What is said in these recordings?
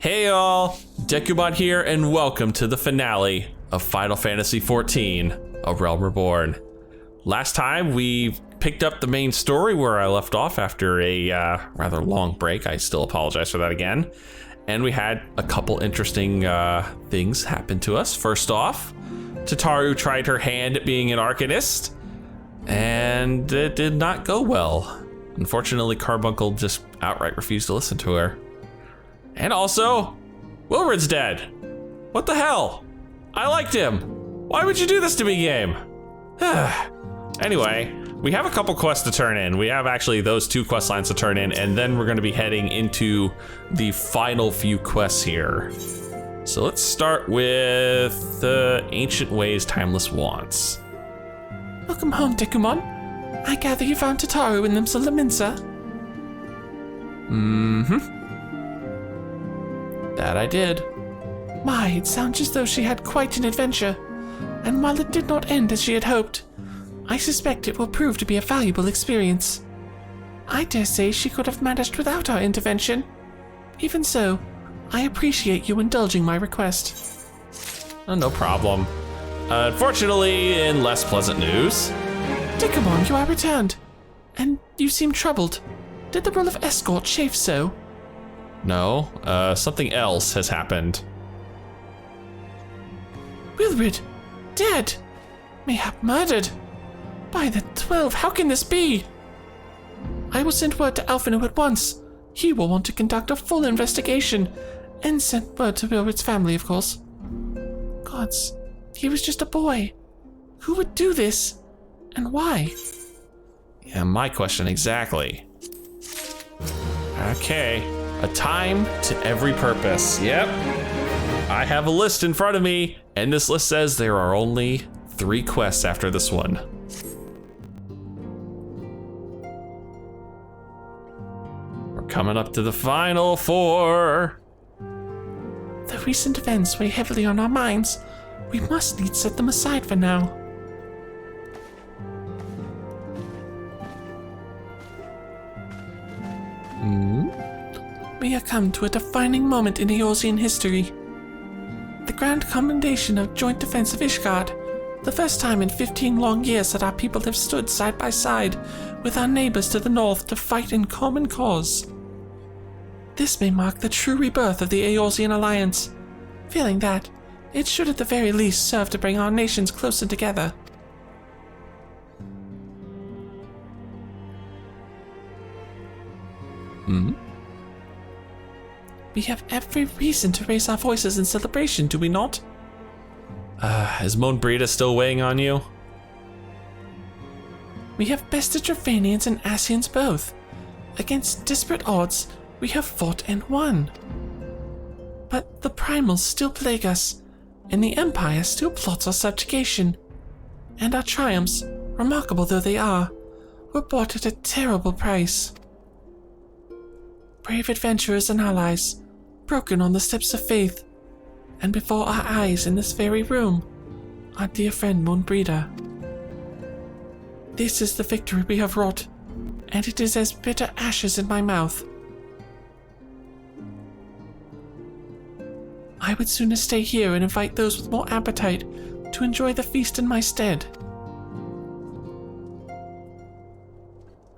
Hey y'all, Dekumon here, and welcome to the finale of Final Fantasy XIV, A Realm Reborn. Last time we picked up the main story where I left off after a rather long break. I still apologize for that again. And we had a couple interesting things happen to us. First off, Tataru tried her hand at being an arcanist, and it did not go well. Unfortunately, Carbuncle just outright refused to listen to her. And also, Wilred's dead. What the hell? I liked him. Why would you do this to me, game? Anyway, we have a couple quests to turn in. We have actually those two quest lines to turn in, and then we're going to be heading into the final few quests here. So let's start with the Ancient Ways Timeless Wants. Welcome home, Dekumon. I gather you found Tataru in Limsa Laminsa. That I did. My, it sounds as though she had quite an adventure. And while it did not end as she had hoped, I suspect it will prove to be a valuable experience. I dare say she could have managed without our intervention. Even so, I appreciate you indulging my request. Oh, no problem. Unfortunately, in less pleasant news, Dekumon, you are returned. And you seem troubled. Did the role of escort chafe so? No, something else has happened. Wilred, dead. Mayhap murdered. By the 12, how can this be? I will send word to Alphino at once. He will want to conduct a full investigation. And send word to Wilred's family, of course. Gods, he was just a boy. Who would do this? And why? Yeah, my question exactly. Okay. A time to every purpose. Yep. I have a list in front of me, and this list says there are only 3 quests after this one. We're coming up to the final 4. The recent events weigh heavily on our minds. We must needs set them aside for now. We are come to a defining moment in Eorzean history. The grand commendation of joint defense of Ishgard, the first time in 15 long years that our people have stood side by side with our neighbors to the north to fight in common cause. This may mark the true rebirth of the Eorzean alliance. Feeling that, it should at the very least serve to bring our nations closer together. We have every reason to raise our voices in celebration, do we not? Is Moenbryda still weighing on you? We have bested Dravanians and Ascians both. Against disparate odds, we have fought and won. But the primals still plague us, and the Empire still plots our subjugation. And our triumphs, remarkable though they are, were bought at a terrible price. Brave adventurers and allies, broken on the steps of faith, and before our eyes in this very room, our dear friend Moenbryda. This is the victory we have wrought, and it is as bitter ashes in my mouth. I would sooner stay here and invite those with more appetite to enjoy the feast in my stead.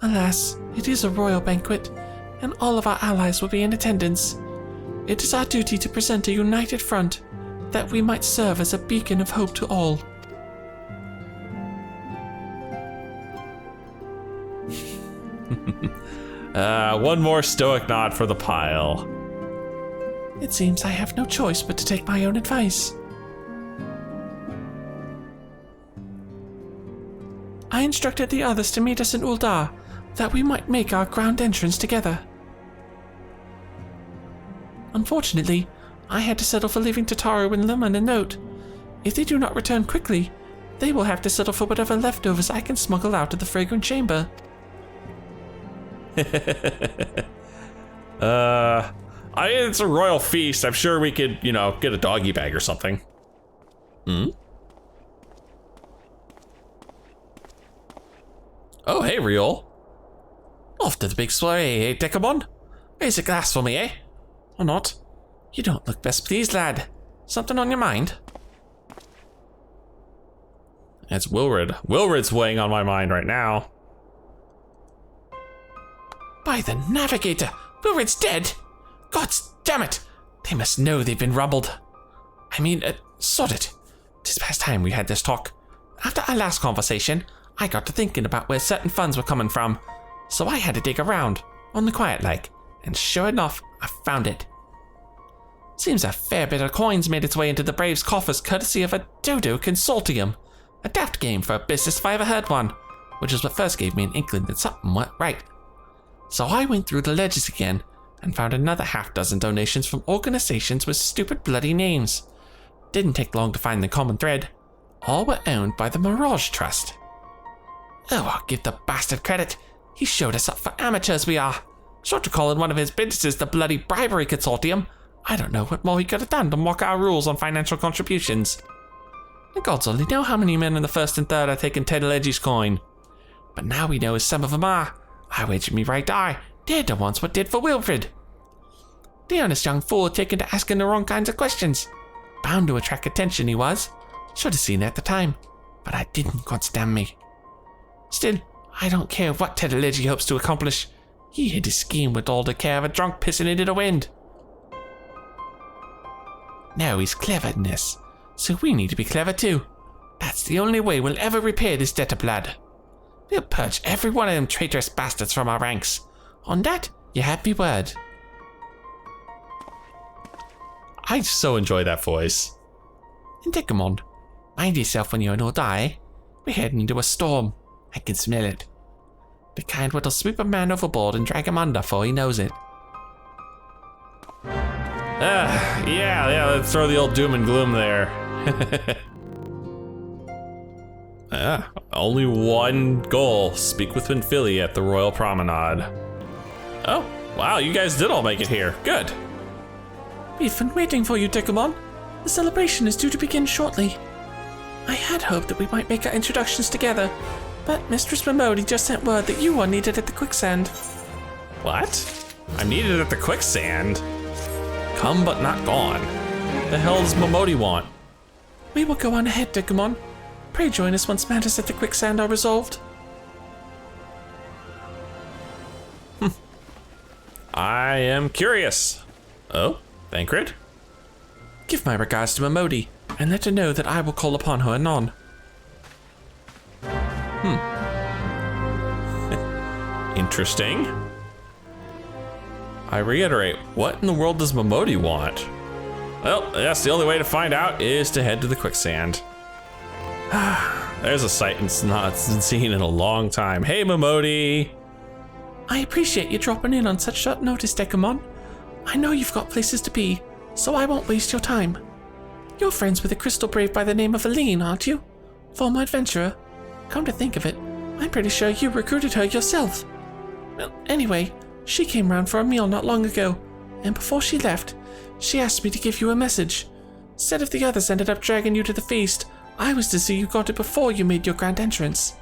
Alas, it is a royal banquet, and all of our allies will be in attendance. It is our duty to present a united front, that we might serve as a beacon of hope to all. One more stoic nod for the pile. It seems I have no choice but to take my own advice. I instructed the others to meet us in Uldar, that we might make our ground entrance together. Unfortunately, I had to settle for leaving Tataru and Luman a note. If they do not return quickly, they will have to settle for whatever leftovers I can smuggle out of the fragrant chamber. It's a royal feast. I'm sure we could, get a doggy bag or something. Oh, hey, Riol. Off to the big soiree, eh, Dekumon? Raise a glass for me, eh? Or not? You don't look best pleased, lad. Something on your mind? It's Wilred. Wilred's weighing on my mind right now. By the Navigator! Wilred's dead! God damn it! They must know they've been rumbled. I mean, sod it. 'Tis past time we had this talk. After our last conversation, I got to thinking about where certain funds were coming from, so I had to dig around, on the quiet like, and sure enough, I found it. Seems a fair bit of coins made its way into the Braves' coffers courtesy of a Dodo Consortium. A daft game for a business if I ever heard one, which is what first gave me an inkling that something went right. So I went through the ledgers again and found another half-dozen donations from organizations with stupid bloody names. Didn't take long to find the common thread. All were owned by the Mirage Trust. Oh, I'll give the bastard credit. He showed us up for amateurs we are. Short of calling one of his businesses the bloody bribery consortium, I don't know what more he could have done to mock our rules on financial contributions. The gods only know how many men in the first and third are taking Tedelegi's coin. But now we know as some of them are. I wager me right eye, they're the ones what did for Wilfred. The honest young fool taken to asking the wrong kinds of questions. Bound to attract attention he was. Should have seen it at the time, but I didn't, goddamn me. Still, I don't care what Tedelegi hopes to accomplish. He hid his scheme with all the care of a drunk pissing into the wind. Now he's clever in this, so we need to be clever too. That's the only way we'll ever repay this debt of blood. We'll purge every one of them traitorous bastards from our ranks. On that, you have me word. I so enjoy that voice. And Dekumon, mind yourself when you're no die. We're heading into a storm. I can smell it. The kind what'll sweep a man overboard and drag him under before he knows it. Yeah, let's throw the old doom and gloom there. Only one goal. Speak with Winfili at the Royal Promenade. Oh, wow, you guys did all make it here. Good. We've been waiting for you, Dekumon. The celebration is due to begin shortly. I had hoped that we might make our introductions together, but Mistress Momodi just sent word that you are needed at the quicksand. What? I'm needed at the quicksand? Come but not gone. The hell does Momodi want? We will go on ahead, Dekumon. Pray join us once matters at the quicksand are resolved. I am curious. Oh, Thancred? Give my regards to Momodi, and let her know that I will call upon her anon. Interesting. I reiterate, what in the world does Momodi want? Well, that's the only way to find out is to head to the quicksand. There's a sight it's not been seen in a long time. Hey, Momodi! I appreciate you dropping in on such short notice, Dekumon. I know you've got places to be, so I won't waste your time. You're friends with a crystal brave by the name of Aline, aren't you? Former adventurer. Come to think of it, I'm pretty sure you recruited her yourself. Well, anyway, she came round for a meal not long ago, and before she left, she asked me to give you a message. Said if the others ended up dragging you to the feast, I was to see you got it before you made your grand entrance.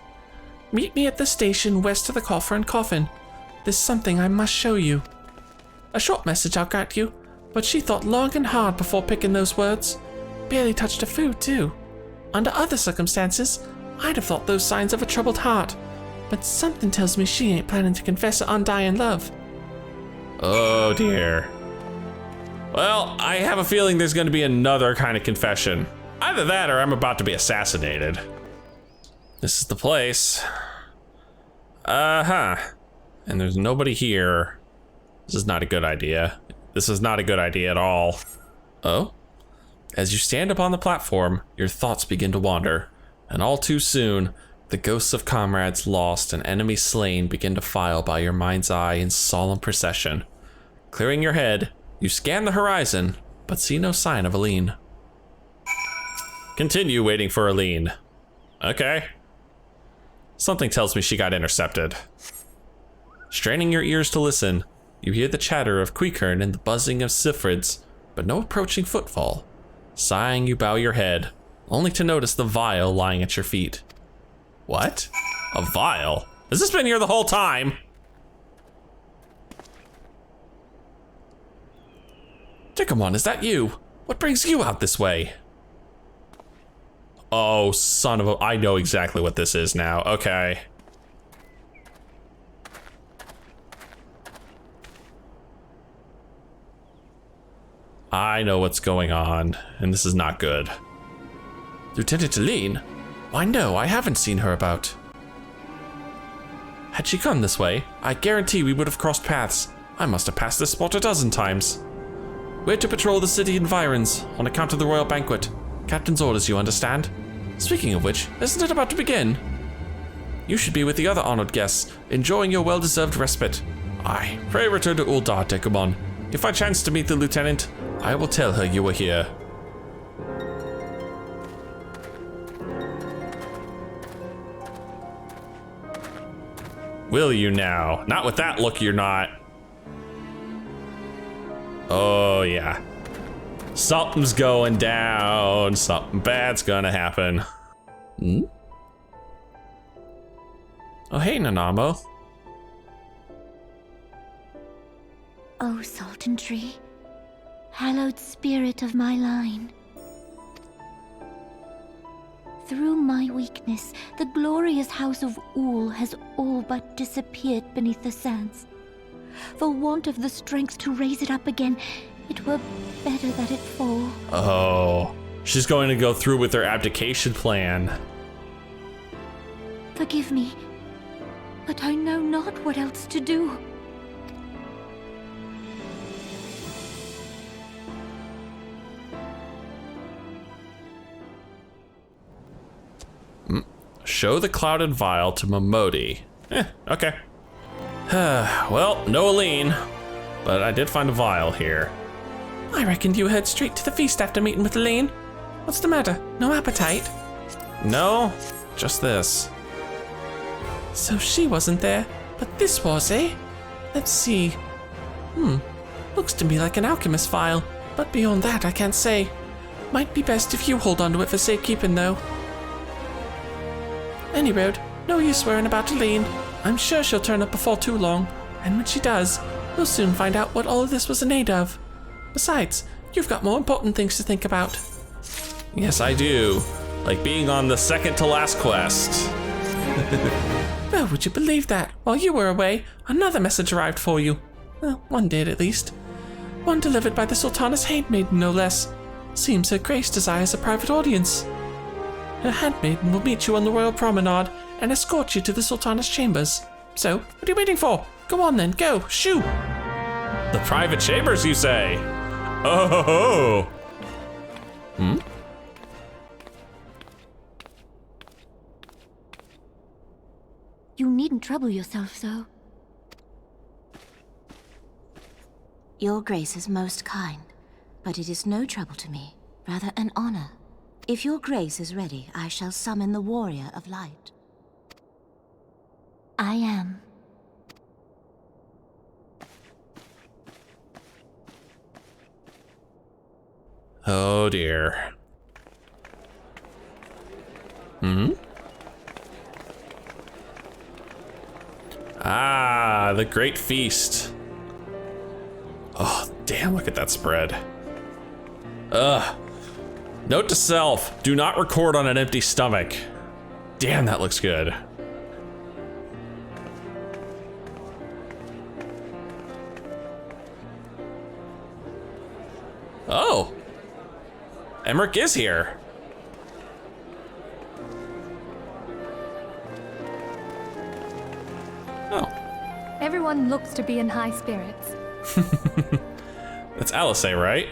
Meet me at the station west of the Coffer and Coffin. There's something I must show you. A short message I'll grant you, but she thought long and hard before picking those words. Barely touched her food, too. Under other circumstances, I'd have thought those signs of a troubled heart, but something tells me she ain't planning to confess her undying love. Oh dear. Well, I have a feeling there's going to be another kind of confession. Either that or I'm about to be assassinated. This is the place. And there's nobody here. This is not a good idea. This is not a good idea at all. Oh? As you stand upon the platform, your thoughts begin to wander, and all too soon, the ghosts of comrades lost and enemies slain begin to file by your mind's eye in solemn procession. Clearing your head, you scan the horizon, but see no sign of Aline. Continue waiting for Aline. Okay. Something tells me she got intercepted. Straining your ears to listen, you hear the chatter of Queekern and the buzzing of Sifrids, but no approaching footfall. Sighing, you bow your head, only to notice the vial lying at your feet. What? A vial? Has this been here the whole time? Dekumon, is that you? What brings you out this way? Oh, son of a... I know exactly what this is now. Okay. I know what's going on, and this is not good. Lieutenant Aline? Why no, I haven't seen her about. Had she come this way, I guarantee we would have crossed paths. I must have passed this spot a dozen times. We're to patrol the city environs, on account of the royal banquet. Captain's orders, you understand? Speaking of which, isn't it about to begin? You should be with the other honored guests, enjoying your well-deserved respite. Aye, pray return to Uldar, Dekumon. If I chance to meet the lieutenant, I will tell her you were here. Will you now? Not with that look, you're not. Oh, yeah. Something's going down. Something bad's gonna happen. Hmm? Oh, hey, Nanamo. O Sultan Tree, hallowed spirit of my line. Through my weakness, the glorious house of Ul has all but disappeared beneath the sands. For want of the strength to raise it up again, it were better that it fall. Oh, she's going to go through with her abdication plan. Forgive me, but I know not what else to do. Show the clouded vial to Momodi. Okay. Well, no Aline, but I did find a vial here. I reckoned you head straight to the feast after meeting with Aline. What's the matter? No appetite? No, just this. So she wasn't there, but this was, eh? Let's see. Looks to me like an alchemist vial, but beyond that I can't say. Might be best if you hold on to it for safekeeping, though. Any road, no use worrying about Aline. I'm sure she'll turn up before too long, and when she does, we'll soon find out what all of this was in aid of. Besides, you've got more important things to think about. Yes, I do. Like being on the second to last quest. Well, would you believe that? While you were away, another message arrived for you. Well, one did at least. One delivered by the Sultana's handmaiden, no less. Seems her grace desires a private audience. Her handmaiden will meet you on the royal promenade and escort you to the Sultana's chambers. So, what are you waiting for? Go on then, go, shoo! The private chambers, you say? Oh! Hmm? You needn't trouble yourself so. Your grace is most kind, but it is no trouble to me, rather an honor. If your grace is ready, I shall summon the warrior of light. I am. Oh dear. Ah, the great feast. Oh, damn, look at that spread. Ugh. Note to self, do not record on an empty stomach. Damn, that looks good. Oh. Emmerich is here. Oh. Everyone looks to be in high spirits. That's Alice, right?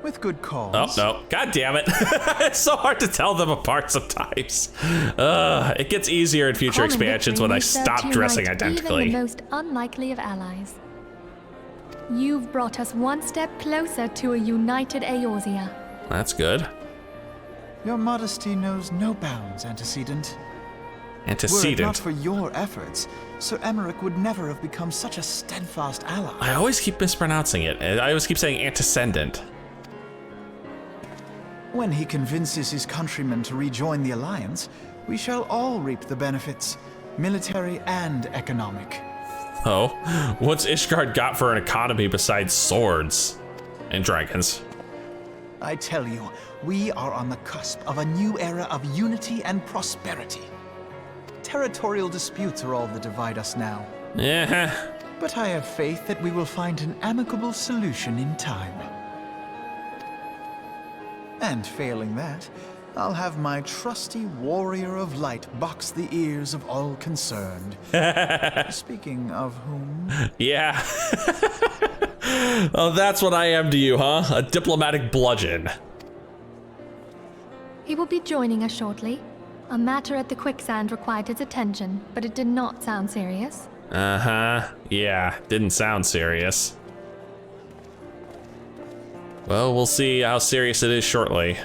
With good cause. Oh, no. God damn it. It's so hard to tell them apart sometimes. It gets easier in future Common expansions victory when I may serve stop to dressing unite identically. Even the most unlikely of allies. You've brought us one step closer to a united Eorzea. That's good. Your modesty knows no bounds, Antecedent. Were it not Antecedent. for your efforts, Sir Emmerich would never have become such a steadfast ally. I always keep mispronouncing it. I always keep saying antecedent. When he convinces his countrymen to rejoin the Alliance, we shall all reap the benefits, military and economic. Oh, what's Ishgard got for an economy besides swords and dragons? I tell you, we are on the cusp of a new era of unity and prosperity. Territorial disputes are all that divide us now. Yeah. But I have faith that we will find an amicable solution in time. And failing that, I'll have my trusty warrior of light box the ears of all concerned. Speaking of whom... Yeah. Oh, that's what I am to you, huh? A diplomatic bludgeon. He will be joining us shortly. A matter at the quicksand required his attention, but it did not sound serious. Uh-huh. Yeah, didn't sound serious. Well, we'll see how serious it is shortly.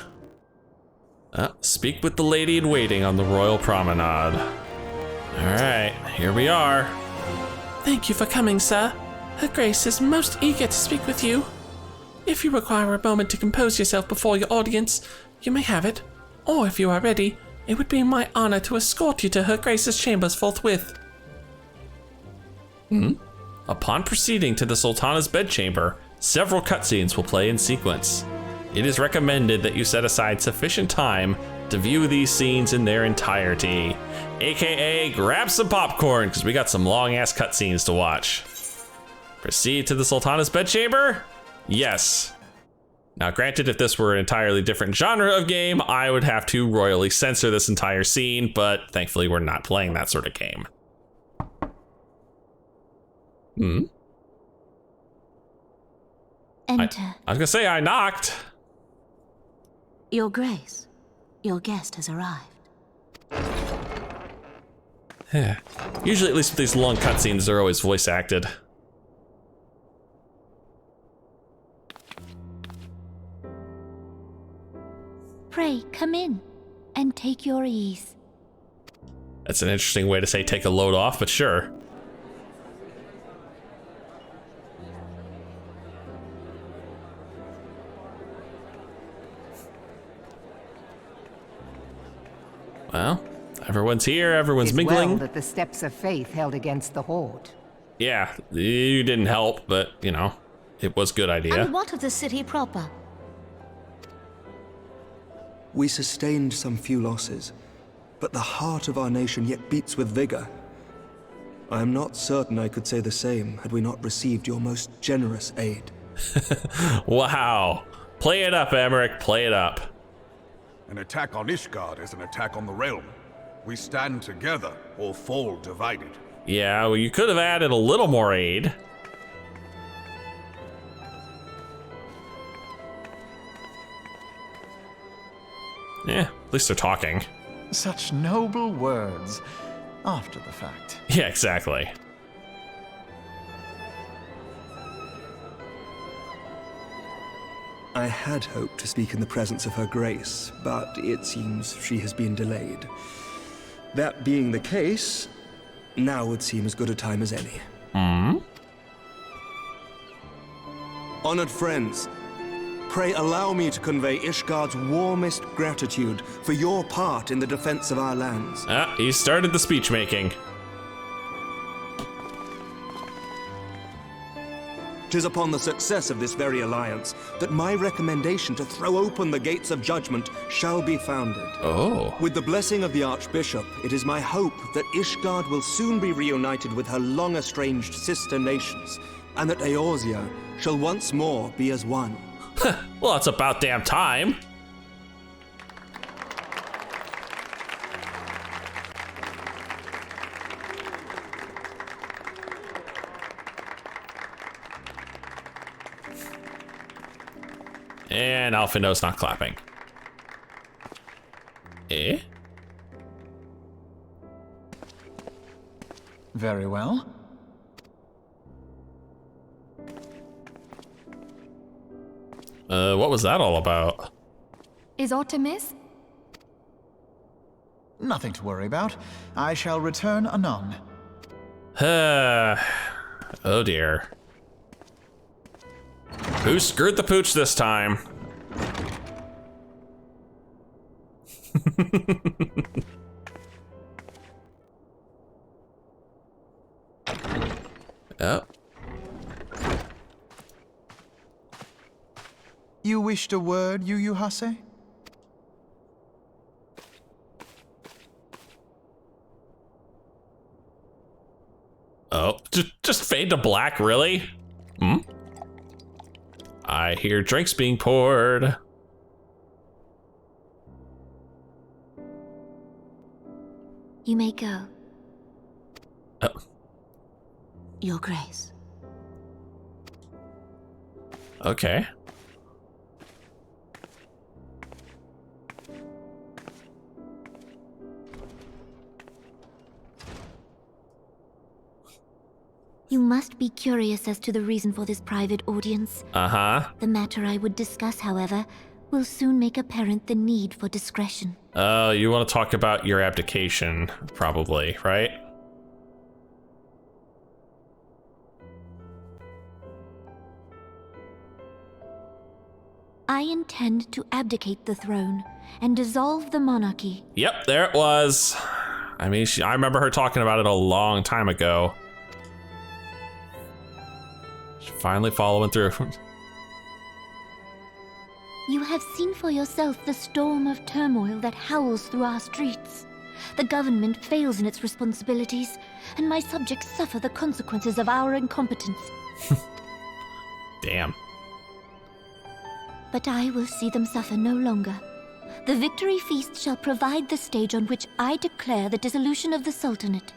Speak with the lady in waiting on the Royal Promenade. All right, here we are. Thank you for coming, sir. Her Grace is most eager to speak with you. If you require a moment to compose yourself before your audience, you may have it. Or if you are ready, it would be my honor to escort you to Her Grace's chambers forthwith. Upon proceeding to the Sultana's bedchamber, several cutscenes will play in sequence. It is recommended that you set aside sufficient time to view these scenes in their entirety. AKA, grab some popcorn, because we got some long-ass cutscenes to watch. Proceed to the Sultana's bedchamber? Yes. Now, granted, if this were an entirely different genre of game, I would have to royally censor this entire scene, but thankfully we're not playing that sort of game. Enter. I was gonna say I knocked. Your Grace, your guest has arrived. Usually, at least with these long cutscenes, they're always voice acted. Pray, come in and take your ease. That's an interesting way to say take a load off, but sure. Well, everyone's here, everyone's It's mingling. well that the steps of faith held against the horde. Yeah, you didn't help, but, you know, it was a good idea. And what of the city proper? We sustained some few losses, but the heart of our nation yet beats with vigor. I am not certain I could say the same had we not received your most generous aid. Wow. Play it up, Emmerich, play it up. An attack on Ishgard is an attack on the realm. We stand together or fall divided. Yeah, well, you could have added a little more aid. Yeah, at least they're talking. Such noble words. After the fact. Yeah, exactly. I had hoped to speak in the presence of Her Grace, but it seems she has been delayed. That being the case, now would seem as good a time as any. Honored friends, pray allow me to convey Ishgard's warmest gratitude for your part in the defense of our lands. He started the speech making. 'Tis upon the success of this very alliance that my recommendation to throw open the gates of judgment shall be founded. Oh. With the blessing of the Archbishop, it is my hope that Ishgard will soon be reunited with her long-estranged sister nations, and that Eorzea shall once more be as one. Well, it's about damn time. And Alphino's not clapping. Eh? Very well. What was that all about? Is Artemis? Nothing to worry about. I shall return anon. Oh dear. Who screwed the pooch this time? You wished a word, Yu Hase? Oh, just fade to black, really? Hmm? I hear drinks being poured. You may go. Oh. Your Grace. Okay. You must be curious as to the reason for this private audience. Uh-huh. The matter I would discuss, however, will soon make apparent the need for discretion. Oh, you want to talk about your abdication, probably, right? I intend to abdicate the throne and dissolve the monarchy. Yep, there it was. I mean, I remember her talking about it a long time ago. She's finally following through. You have seen for yourself the storm of turmoil that howls through our streets. The government fails in its responsibilities, and my subjects suffer the consequences of our incompetence. Damn. But I will see them suffer no longer. The victory feast shall provide the stage on which I declare the dissolution of the Sultanate.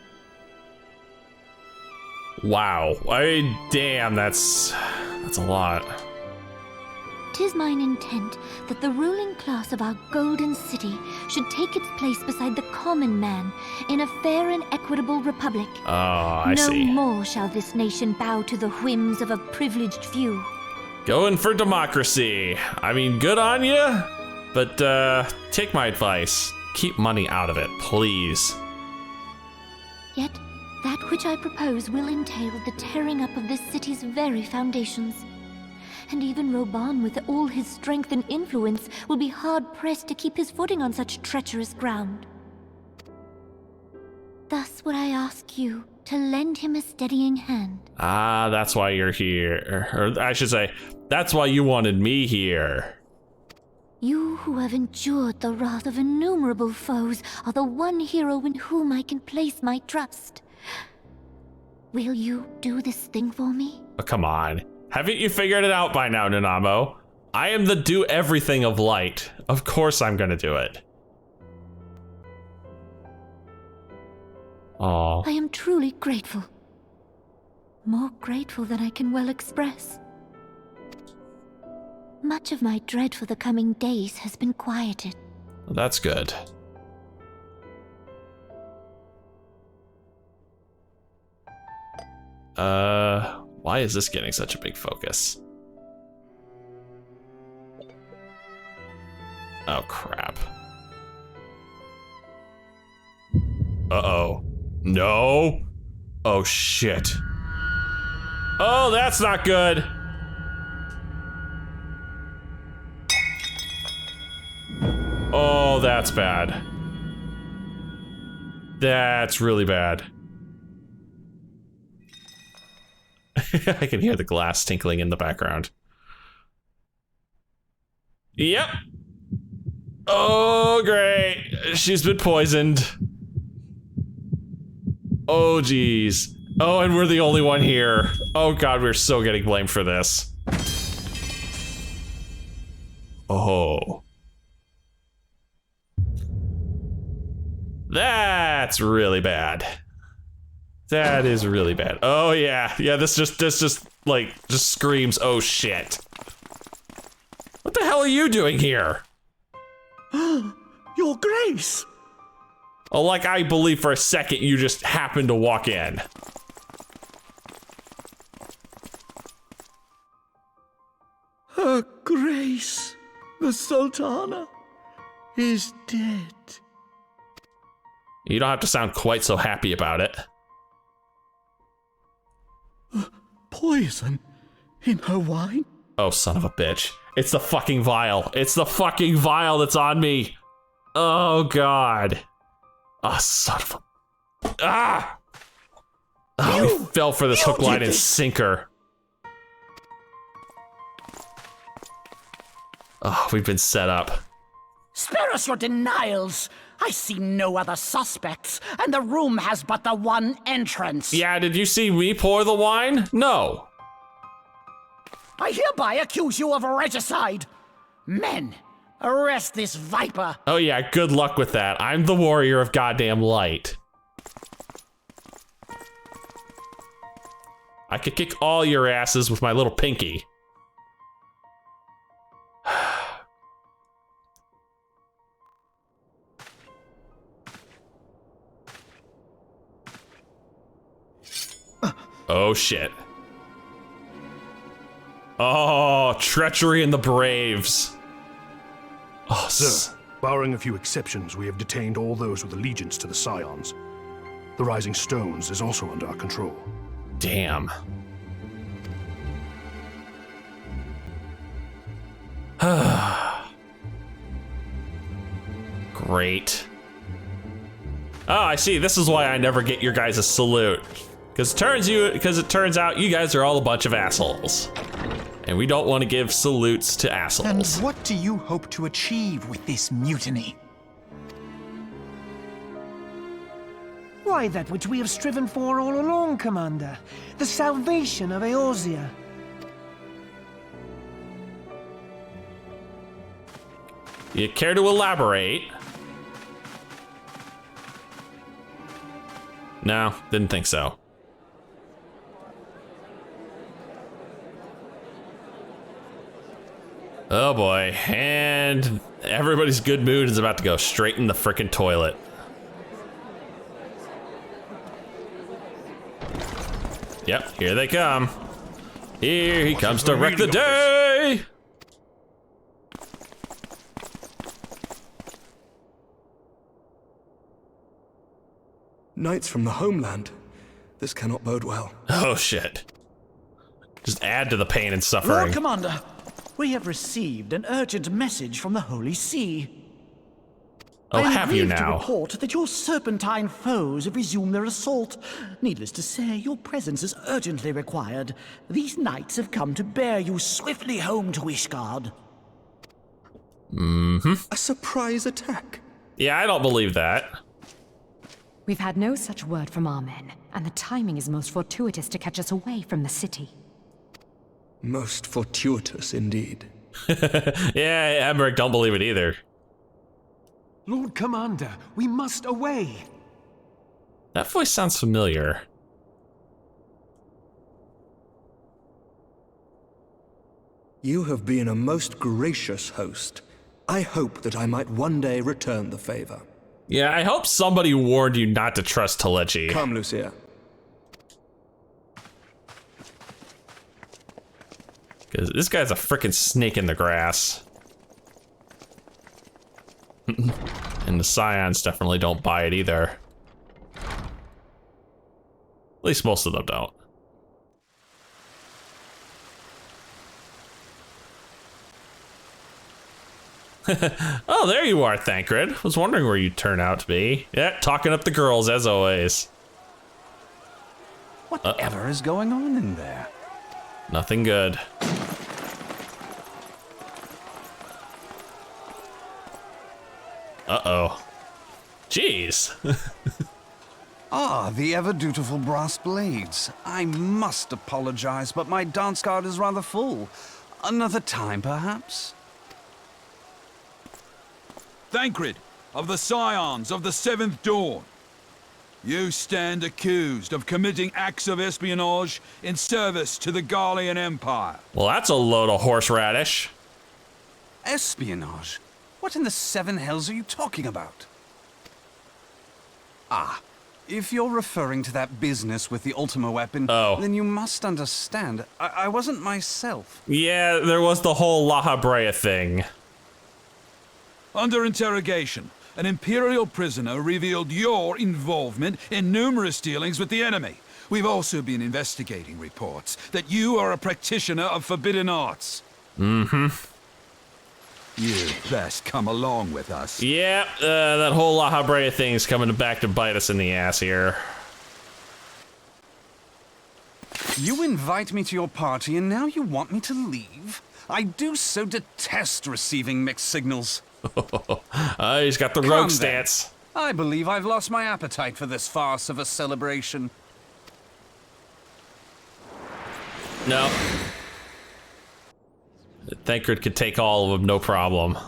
Wow. Damn, that's a lot. 'Tis mine intent that the ruling class of our golden city should take its place beside the common man in a fair and equitable republic. Oh, I see. No more shall this nation bow to the whims of a privileged few. Going for democracy. I mean, good on you, but take my advice. Keep money out of it, please. Yet, that which I propose will entail the tearing up of this city's very foundations. And even Roban, with all his strength and influence, will be hard-pressed to keep his footing on such treacherous ground. Thus would I ask you to lend him a steadying hand. Ah, that's why you're here. Or I should say, that's why you wanted me here. You who have endured the wrath of innumerable foes are the one hero in whom I can place my trust. Will you do this thing for me? Oh, come on. Haven't you figured it out by now, Nanamo? I am the do-everything of light. Of course I'm gonna do it. Aw. I am truly grateful. More grateful than I can well express. Much of my dread for the coming days has been quieted. Well, that's good. Why is this getting such a big focus? Oh, crap. Uh-oh. No! Oh, shit. Oh, that's not good! Oh, that's bad. That's really bad. I can hear the glass tinkling in the background. Yep. Oh, great. She's been poisoned. Oh, geez. Oh, and we're the only one here. Oh, God, we're so getting blamed for this. Oh. That's really bad. That is really bad. Oh yeah, yeah. This just screams. Oh shit! What the hell are you doing here? Your Grace! Oh, like I believe for a second you just happened to walk in. Her Grace, the Sultana, is dead. You don't have to sound quite so happy about it. Poison in her wine? Oh, son of a bitch. It's the fucking vial. It's the fucking vial that's on me. Oh, God. Oh, son of a... Ah! Oh, we fell for this hook, line, and sinker. Oh, we've been set up. Spare us your denials. I see no other suspects, and the room has but the one entrance. Yeah, did you see me pour the wine? No. I hereby accuse you of regicide. Men, arrest this viper. Oh yeah, good luck with that. I'm the warrior of goddamn light. I could kick all your asses with my little pinky. Oh shit. Oh, treachery in the Braves. Oh, Sir, barring a few exceptions, we have detained all those with allegiance to the Scions. The Rising Stones is also under our control. Damn. Great. Oh, I see. This is why I never get your guys' salute. Because it turns out you guys are all a bunch of assholes. And we don't want to give salutes to assholes. And what do you hope to achieve with this mutiny? Why, that which we have striven for all along, Commander. The salvation of Eorzea. You care to elaborate? No, didn't think so. Oh boy, and everybody's good mood is about to go straight in the frickin' toilet. Yep, here they come. Here he comes to wreck the day! Knights from the homeland. This cannot bode well. Oh shit. Just add to the pain and suffering. Lord Commander, we have received an urgent message from the Holy See. Oh, have you now? I am grieved to report that your serpentine foes have resumed their assault. Needless to say, your presence is urgently required. These knights have come to bear you swiftly home to Ishgard. Mm-hmm. A surprise attack? Yeah, I don't believe that. We've had no such word from our men, and the timing is most fortuitous to catch us away from the city. Most fortuitous indeed. Yeah, Emmerich, don't believe it either. Lord Commander, we must away. That voice sounds familiar. You have been a most gracious host. I hope that I might one day return the favor. Yeah, I hope somebody warned you not to trust Telechi. Come, Lucia. Because this guy's a frickin' snake in the grass. And the Scions definitely don't buy it either. At least most of them don't. Oh, there you are, Thancred. Was wondering where you'd turn out to be. Yeah, talking up the girls as always. Whatever is going on in there? Nothing good. Uh-oh. Jeez. Ah, the ever-dutiful brass blades. I must apologize, but my dance card is rather full. Another time, perhaps? Thancred, of the Scions of the Seventh Dawn. You stand accused of committing acts of espionage in service to the Garlean Empire. Well, that's a load of horseradish. Espionage? What in the seven hells are you talking about? Ah, if you're referring to that business with the Ultima weapon, then you must understand, I wasn't myself. Yeah, there was the whole La Habrea thing. Under interrogation, an Imperial prisoner revealed your involvement in numerous dealings with the enemy. We've also been investigating reports that you are a practitioner of forbidden arts. Mm-hmm. You best come along with us. Yeah, that whole La Habrea thing is coming back to bite us in the ass here. You invite me to your party and now you want me to leave? I do so detest receiving mixed signals. He's got the rogue stance. I believe I've lost my appetite for this farce of a celebration. No. Thancred could take all of them, no problem.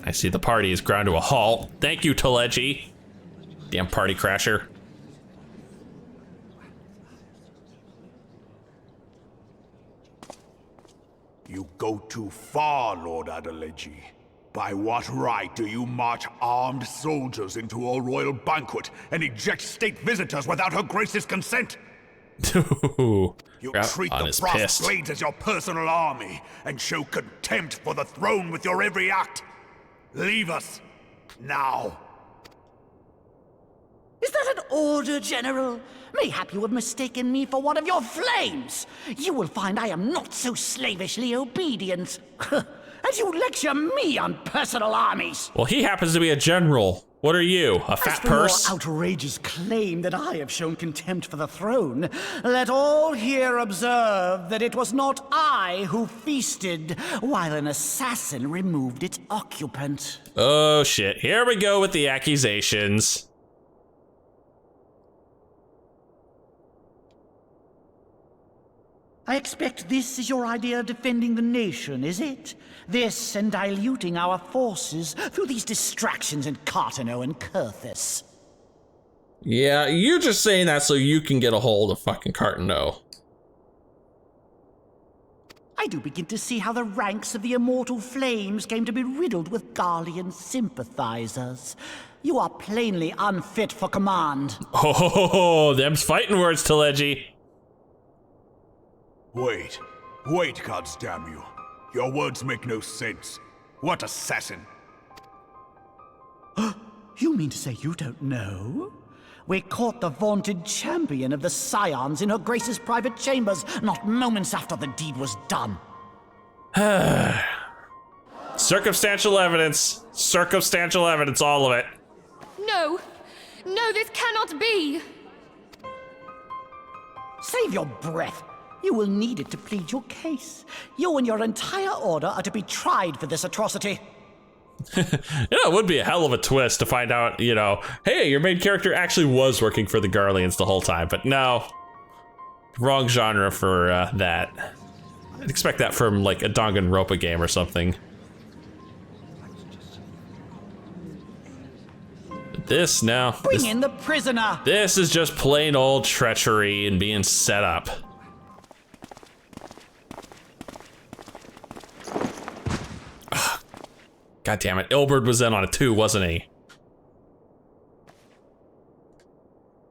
I see the party is ground to a halt. Thank you, Teleji. Damn party crasher. You go too far, Lord Adeleji. By what right do you march armed soldiers into a royal banquet and eject state visitors without her grace's consent? You treat the brass blades as your personal army and show contempt for the throne with your every act. Leave us, now. Is that an order, General? Mayhap you have mistaken me for one of your flames. You will find I am not so slavishly obedient. As you lecture me on personal armies. Well, he happens to be a general. What are you, a fat purse? As for your outrageous claim that I have shown contempt for the throne, let all here observe that it was not I who feasted while an assassin removed its occupant. Oh shit, here we go with the accusations. I expect this is your idea of defending the nation, is it? This and diluting our forces through these distractions in Cartano and Kurthis. Yeah, you're just saying that so you can get a hold of fucking Cartano. I do begin to see how the ranks of the Immortal Flames came to be riddled with Garlean sympathizers. You are plainly unfit for command. Oh, them's fighting words, Teleji. Wait, goddamn you. Your words make no sense. What assassin? You mean to say you don't know? We caught the vaunted champion of the Scions in her grace's private chambers, not moments after the deed was done. Circumstantial evidence, all of it. No, this cannot be. Save your breath. You will need it to plead your case. You and your entire order are to be tried for this atrocity. It would be a hell of a twist to find out, you know, hey, your main character actually was working for the Garleans the whole time, but no. Wrong genre for that. I'd expect that from like a Danganronpa game or something. This now. Bring in the prisoner. This is just plain old treachery and being set up. God damn it, Ilberd was in on it too, wasn't he?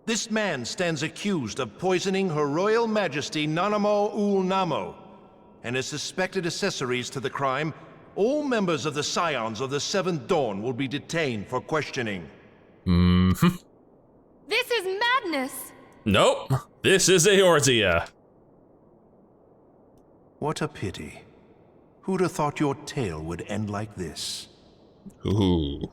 This man stands accused of poisoning Her Royal Majesty Nanamo Ul Namo, and as suspected accessories to the crime, all members of the Scions of the Seventh Dawn will be detained for questioning. Mm-hmm. This is madness. Nope, this is Eorzea. What a pity. Who'd have thought your tale would end like this? Ooh.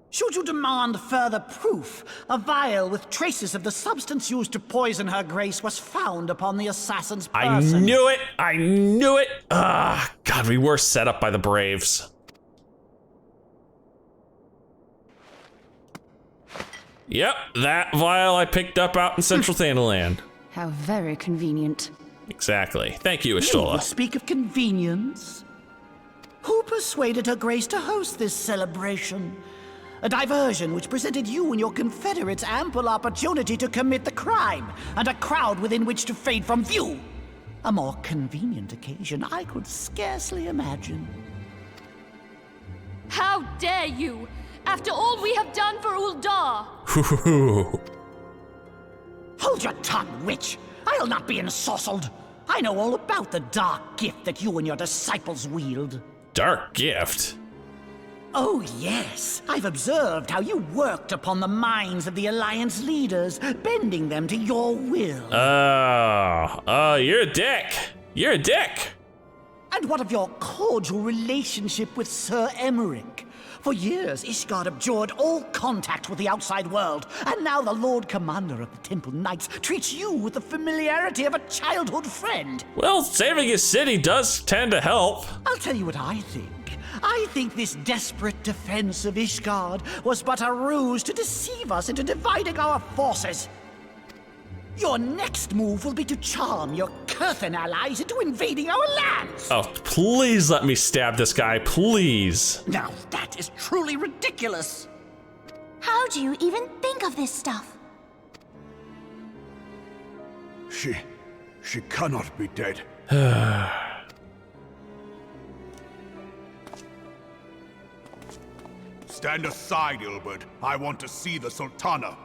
Should you demand further proof, a vial with traces of the substance used to poison her grace was found upon the assassin's person. I knew it! Ah, God, we were set up by the Braves. Yep, that vial I picked up out in Central Thanaland. How very convenient. Exactly. Thank you, You Ishtola. would speak of convenience? Who persuaded her grace to host this celebration? A diversion which presented you and your confederates ample opportunity to commit the crime, and a crowd within which to fade from view. A more convenient occasion I could scarcely imagine. How dare you! After all we have done for Uldar! Hold your tongue, witch! I'll not be ensorcelled! I know all about the dark gift that you and your disciples wield. Dark gift? Oh, yes. I've observed how you worked upon the minds of the Alliance leaders, bending them to your will. Oh, you're a dick. You're a dick. And what of your cordial relationship with Sir Emmerich? For years, Ishgard abjured all contact with the outside world, and now the Lord Commander of the Temple Knights treats you with the familiarity of a childhood friend. Well, saving his city does tend to help. I'll tell you what I think. I think this desperate defense of Ishgard was but a ruse to deceive us into dividing our forces. Your next move will be to charm your Kurthan allies into invading our lands. Oh, please let me stab this guy, please. Now that is truly ridiculous. How do you even think of this stuff? She cannot be dead. Stand aside, Ilbert. I want to see the Sultana.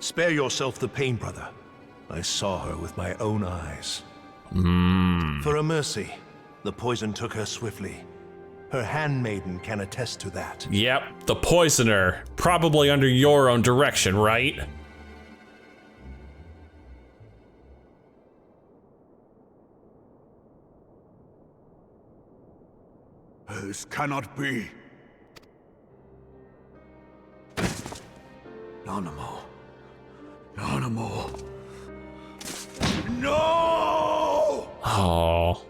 Spare yourself the pain, brother. I saw her with my own eyes. For a mercy, the poison took her swiftly. Her handmaiden can attest to that. Yep, the poisoner. Probably under your own direction, right? This cannot be. Nanamo. Nanamo. No! Oh.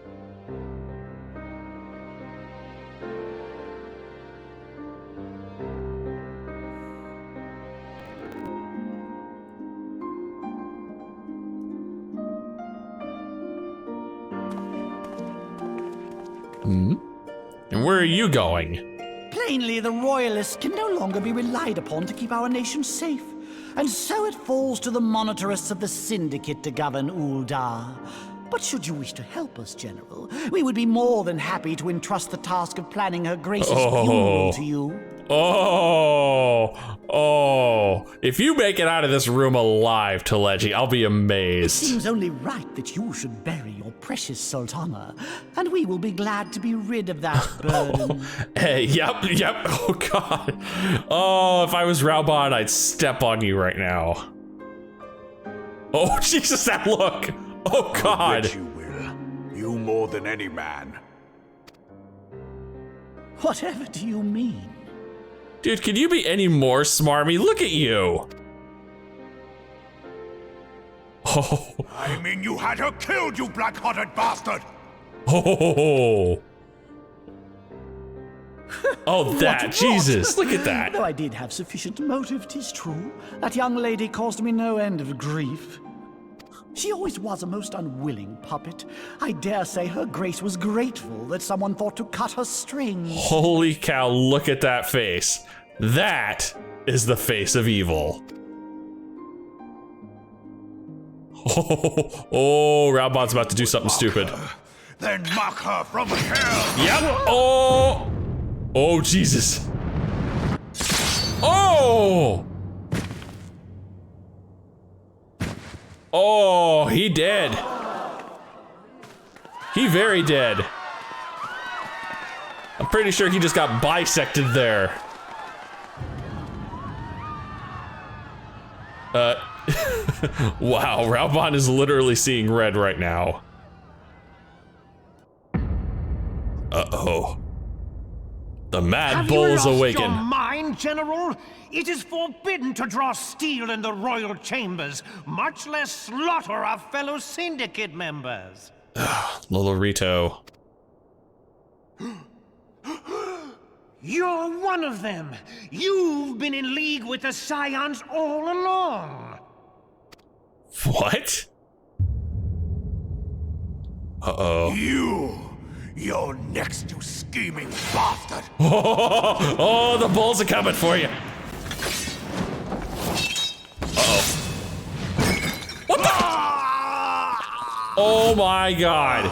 And where are you going? Plainly, the Royalists can no longer be relied upon to keep our nation safe. And so it falls to the monitorists of the Syndicate to govern Uldar. But should you wish to help us, General, we would be more than happy to entrust the task of planning Her Grace's funeral to you. If you make it out of this room alive, Teleji, I'll be It amazed. seems only right that you should bury your precious Sultana, and we will be glad to be rid of that burden. Hey, yep. Oh, God. Oh, if I was Raubon, I'd step on you right now. Oh, Jesus, that look. Oh, God. I bet you will. You more than any man. Whatever do you mean? Dude, can you be any more smarmy? Look at you. Oh. I mean, you had her killed, you black-hearted bastard! Oh. Oh, that. Jesus, look at that. Though I did have sufficient motive, 'tis true. That young lady caused me no end of grief. She always was a most unwilling puppet. I dare say Her Grace was grateful that someone thought to cut her strings. Holy cow, look at that face. That is the face of evil. Oh, Raubon's about to do something stupid. Then mock her from hell! Yep. Oh, Jesus. Oh, he dead. He very dead. I'm pretty sure he just got bisected there. Wow, Raubon is literally seeing red right now. Uh-oh. The Mad Bull is awakened. Have you lost your mind, General? It is forbidden to draw steel in the royal chambers, much less slaughter our fellow syndicate members. Lolorito. You're one of them. You've been in league with the Scions all along. What? Uh-oh. You're next, you scheming bastard! Oh, the bulls are coming for you. Uh-oh. What the? Oh my God.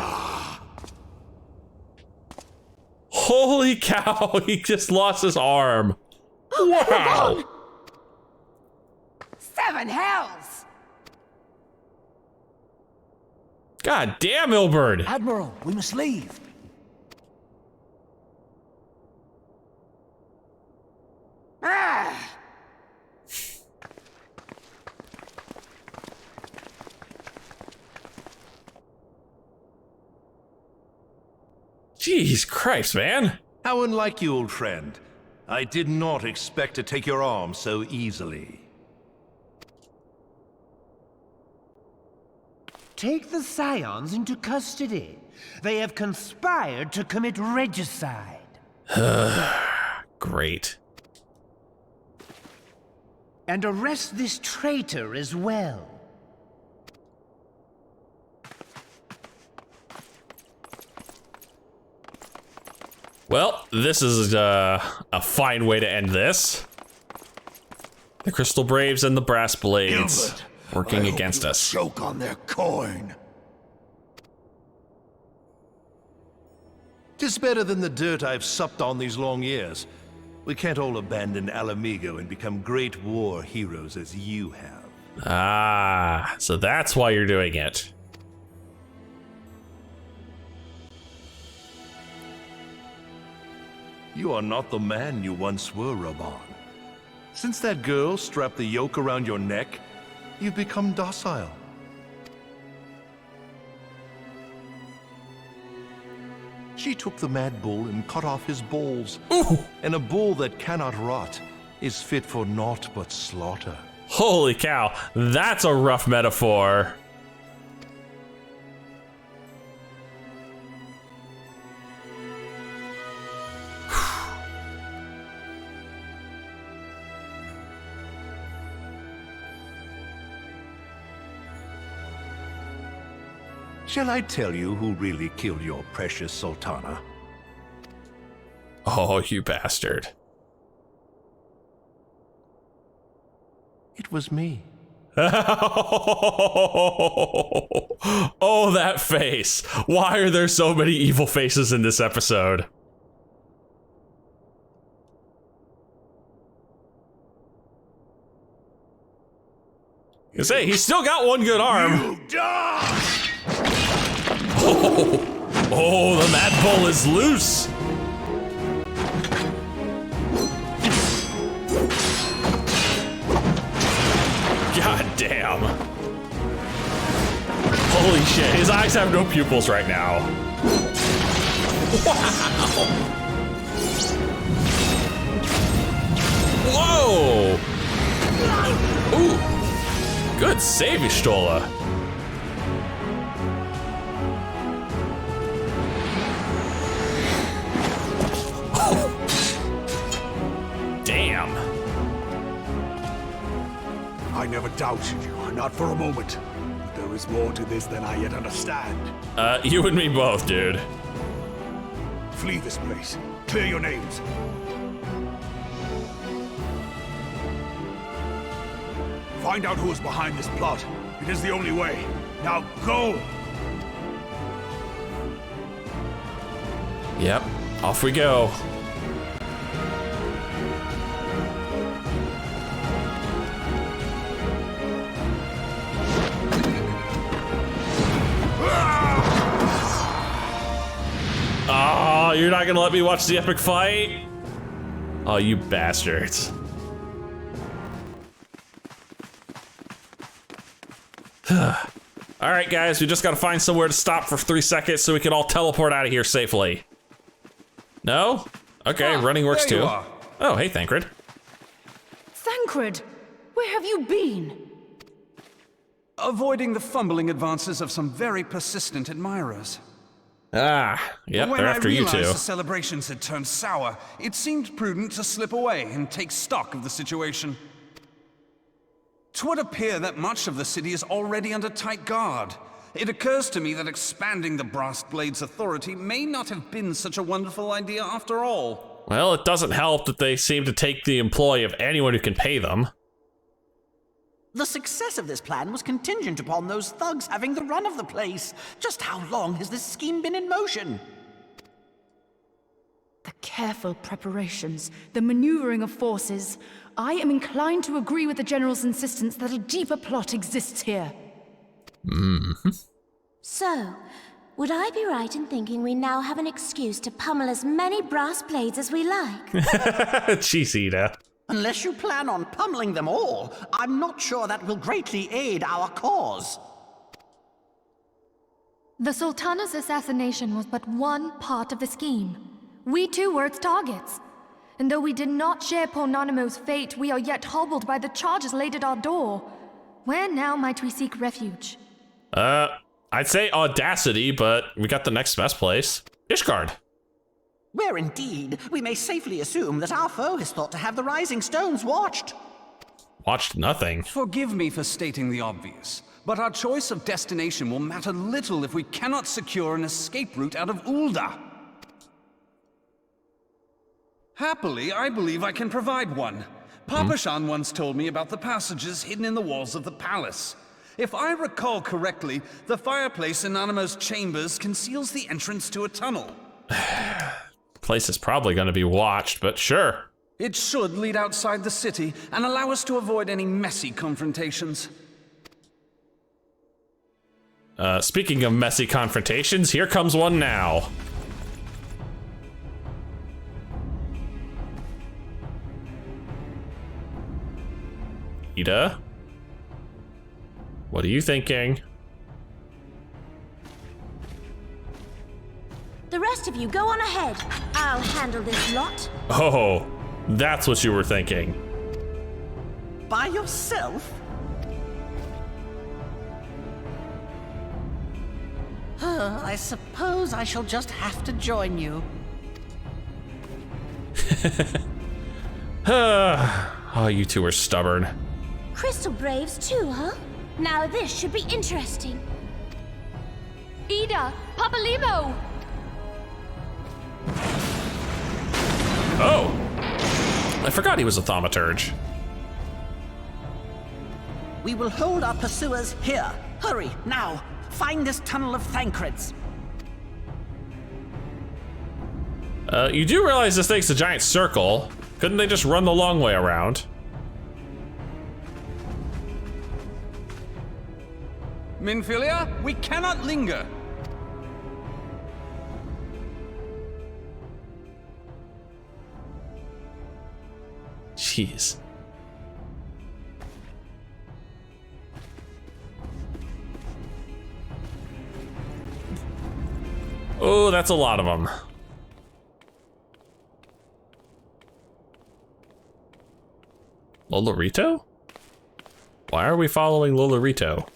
Holy cow, he just lost his arm. Wow. 7 hells! God damn, Ilbert. Admiral, we must leave. Jeez Christ, man. How unlike you, old friend. I did not expect to take your arm so easily. Take the Scions into custody. They have conspired to commit regicide. Great. And arrest this traitor as well. Well, this is a fine way to end this. The Crystal Braves and the Brass Blades working against us. Choke on their coin. 'Tis better than the dirt I've supped on these long years. We can't all abandon Alamigo and become great war heroes as you have. Ah, so that's why you're doing it. You are not the man you once were, Raban. Since that girl strapped the yoke around your neck, you've become docile. She took the mad bull and cut off his balls. Ooh. And a bull that cannot rot is fit for naught but slaughter. Holy cow, that's a rough metaphor. Shall I tell you who really killed your precious Sultana? Oh, you bastard. It was me. Oh, that face. Why are there so many evil faces in this episode? You say, he's still got one good arm. You die! Oh, the Mad Bull is loose. God damn. Holy shit, his eyes have no pupils right now. Wow. Whoa. Ooh. Good save, Ishtola. Damn. I never doubted you, not for a moment. But there is more to this than I yet understand. You and me both, dude. Flee this place. Clear your names. Find out who is behind this plot. It is the only way. Now go! Yep, off we go. Oh, you're not gonna let me watch the epic fight? Oh, you bastards. Alright guys, we just gotta find somewhere to stop for 3 seconds so we can all teleport out of here safely. No? Okay, running works too. Oh, hey Thancred. Thancred, where have you been? Avoiding the fumbling advances of some very persistent admirers. Ah, yep, they're after you two. When I realized the celebrations had turned sour, it seemed prudent to slip away and take stock of the situation. 'Twould appear that much of the city is already under tight guard. It occurs to me that expanding the Brass Blade's authority may not have been such a wonderful idea after all. Well, it doesn't help that they seem to take the employ of anyone who can pay them. The success of this plan was contingent upon those thugs having the run of the place. Just how long has this scheme been in motion? The careful preparations, the maneuvering of forces. I am inclined to agree with the General's insistence that a deeper plot exists here. Mm-hmm. So, would I be right in thinking we now have an excuse to pummel as many brass blades as we like? Cheese eater. Unless you plan on pummeling them all, I'm not sure that will greatly aid our cause. The Sultana's assassination was but one part of the scheme. We too were its targets. And though we did not share poor Nanamo's fate, we are yet hobbled by the charges laid at our door. Where now might we seek refuge? I'd say Audacity, but we got the next best place. Ishgard. Where indeed, we may safely assume that our foe is thought to have the Rising Stones watched. Watched nothing. Forgive me for stating the obvious, but our choice of destination will matter little if we cannot secure an escape route out of Ul'dah. Happily, I believe I can provide one. Papashan once told me about the passages hidden in the walls of the palace. If I recall correctly, the fireplace in Nanamo's chambers conceals the entrance to a tunnel. Place is probably going to be watched, but sure. It should lead outside the city and allow us to avoid any messy confrontations. Speaking of messy confrontations, here comes one now. Ida? What are you thinking? The rest of you go on ahead. I'll handle this lot. Oh, that's what you were thinking. By yourself? I suppose I shall just have to join you. Oh, you two are stubborn. Crystal Braves too, huh? Now this should be interesting. Ida! Papalimo! Oh! I forgot he was a thaumaturge. We will hold our pursuers here. Hurry, now! Find this tunnel of Thancreds. You do realize this thing's a giant circle. Couldn't they just run the long way around? Minfilia, we cannot linger. Jeez. Oh, that's a lot of them. Lolorito? Why are we following Lolorito?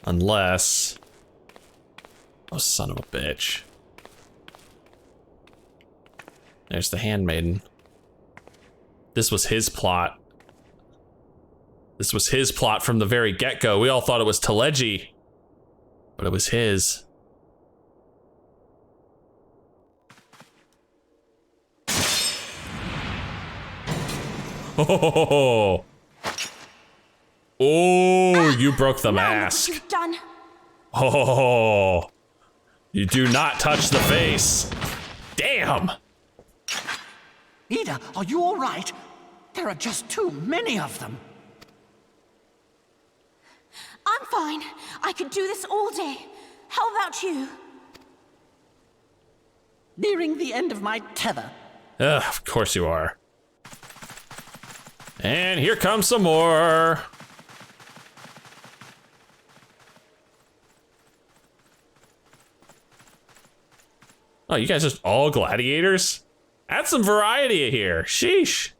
Unless... Oh, son of a bitch. There's the handmaiden. This was his plot. This was his plot from the very get-go. We all thought it was Teleji, but it was his. Oh, you broke the mask. You've done. Oh, you do not touch the face. Damn. Ida, are you all right? There are just too many of them. I'm fine. I could do this all day. How about you? Nearing the end of my tether. Of course you are. And here comes some more. Oh, you guys just all gladiators? Add some variety here. Sheesh.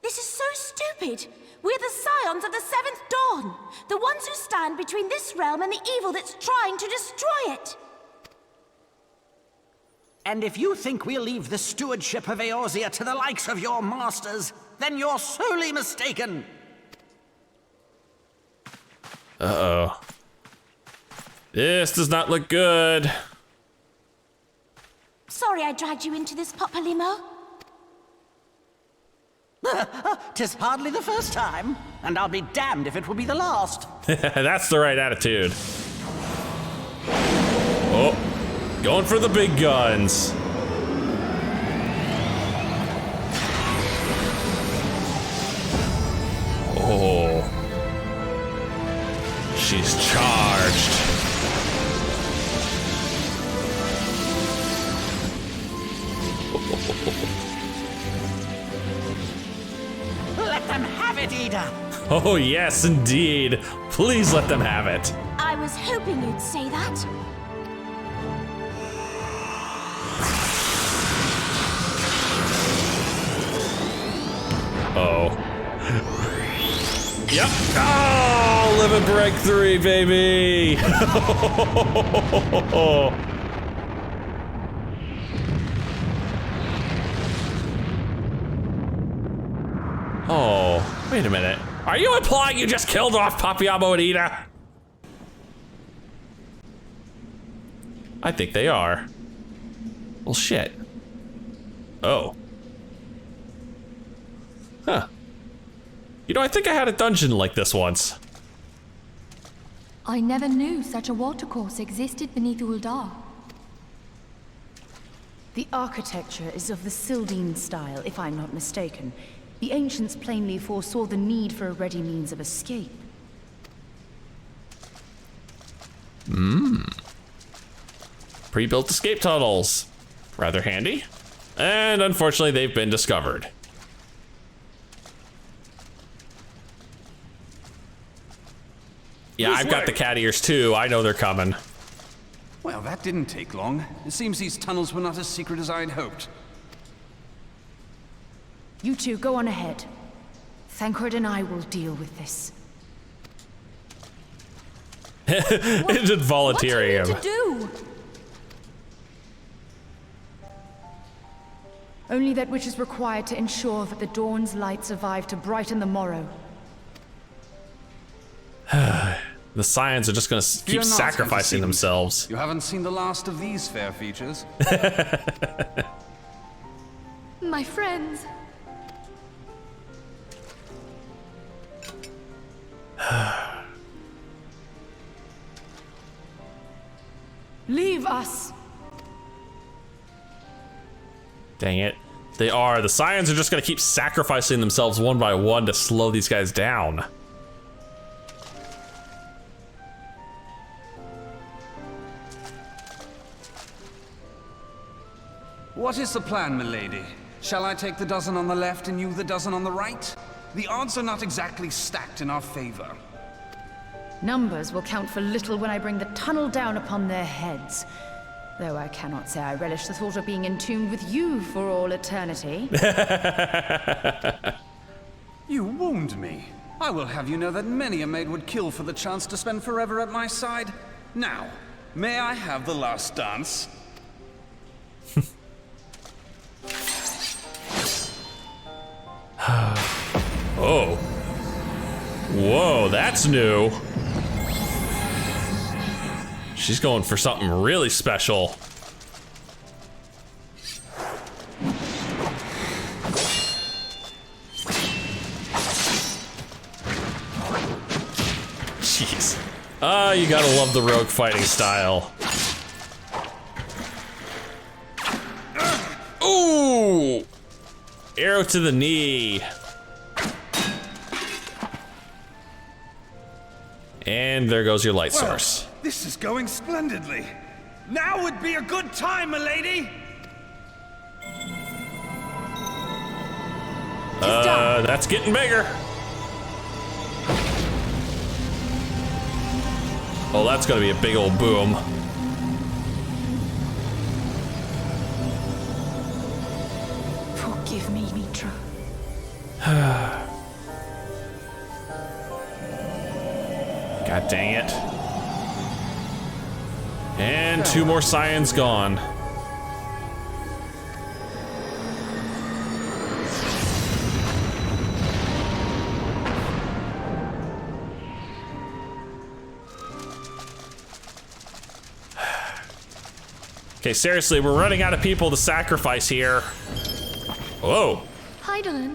This is so stupid. We're the Scions of the Seventh Dawn. The ones who stand between this realm and the evil that's trying to destroy it. And if you think we'll leave the stewardship of Eorzea to the likes of your masters, then you're sorely mistaken. Uh-oh. This does not look good. Sorry I dragged you into this, Papalimo. 'Tis hardly the first time, and I'll be damned if it will be the last. That's the right attitude. Oh, going for the big guns. Oh, she's charged. Let them have it, Ida. Oh yes, indeed. Please let them have it. I was hoping you'd say that. Uh-oh. Yep. Oh, live and break 3, baby. Oh, wait a minute. Are you implying you just killed off Papiamo and Ida? I think they are. Well, shit. Oh. Huh. You know, I think I had a dungeon like this once. I never knew such a watercourse existed beneath Uldar. The architecture is of the Sildine style, if I'm not mistaken. The ancients plainly foresaw the need for a ready means of escape. Pre-built escape tunnels. Rather handy. And unfortunately, they've been discovered. Yeah, I've got the cat ears too. I know they're coming. Well, that didn't take long. It seems these tunnels were not as secret as I had hoped. You two go on ahead. Thancred and I will deal with this. Just volunteering him. What do you need to do? Only that which is required to ensure that the dawn's light survive to brighten the morrow. The Scions are just gonna keep sacrificing themselves. You haven't seen the last of these fair features. My friends. Leave us! Dang it. They are. The Scions are just gonna keep sacrificing themselves one by one to slow these guys down. What is the plan, milady? Shall I take the dozen on the left and you the dozen on the right? The odds are not exactly stacked in our favor. Numbers will count for little when I bring the tunnel down upon their heads. Though I cannot say I relish the thought of being entombed with you for all eternity. You wound me. I will have you know that many a maid would kill for the chance to spend forever at my side. Now, may I have the last dance? Oh. Whoa, that's new. She's going for something really special. Jeez. Ah, you gotta love the rogue fighting style. Ooh! Arrow to the knee. And there goes your light source. This is going splendidly. Now would be a good time, milady. That's getting bigger. Oh, that's gonna be a big old boom. Forgive me, Mitra. God dang it. And 2 more Scions gone. Okay, seriously, we're running out of people to sacrifice here. Whoa. Hydaelyn,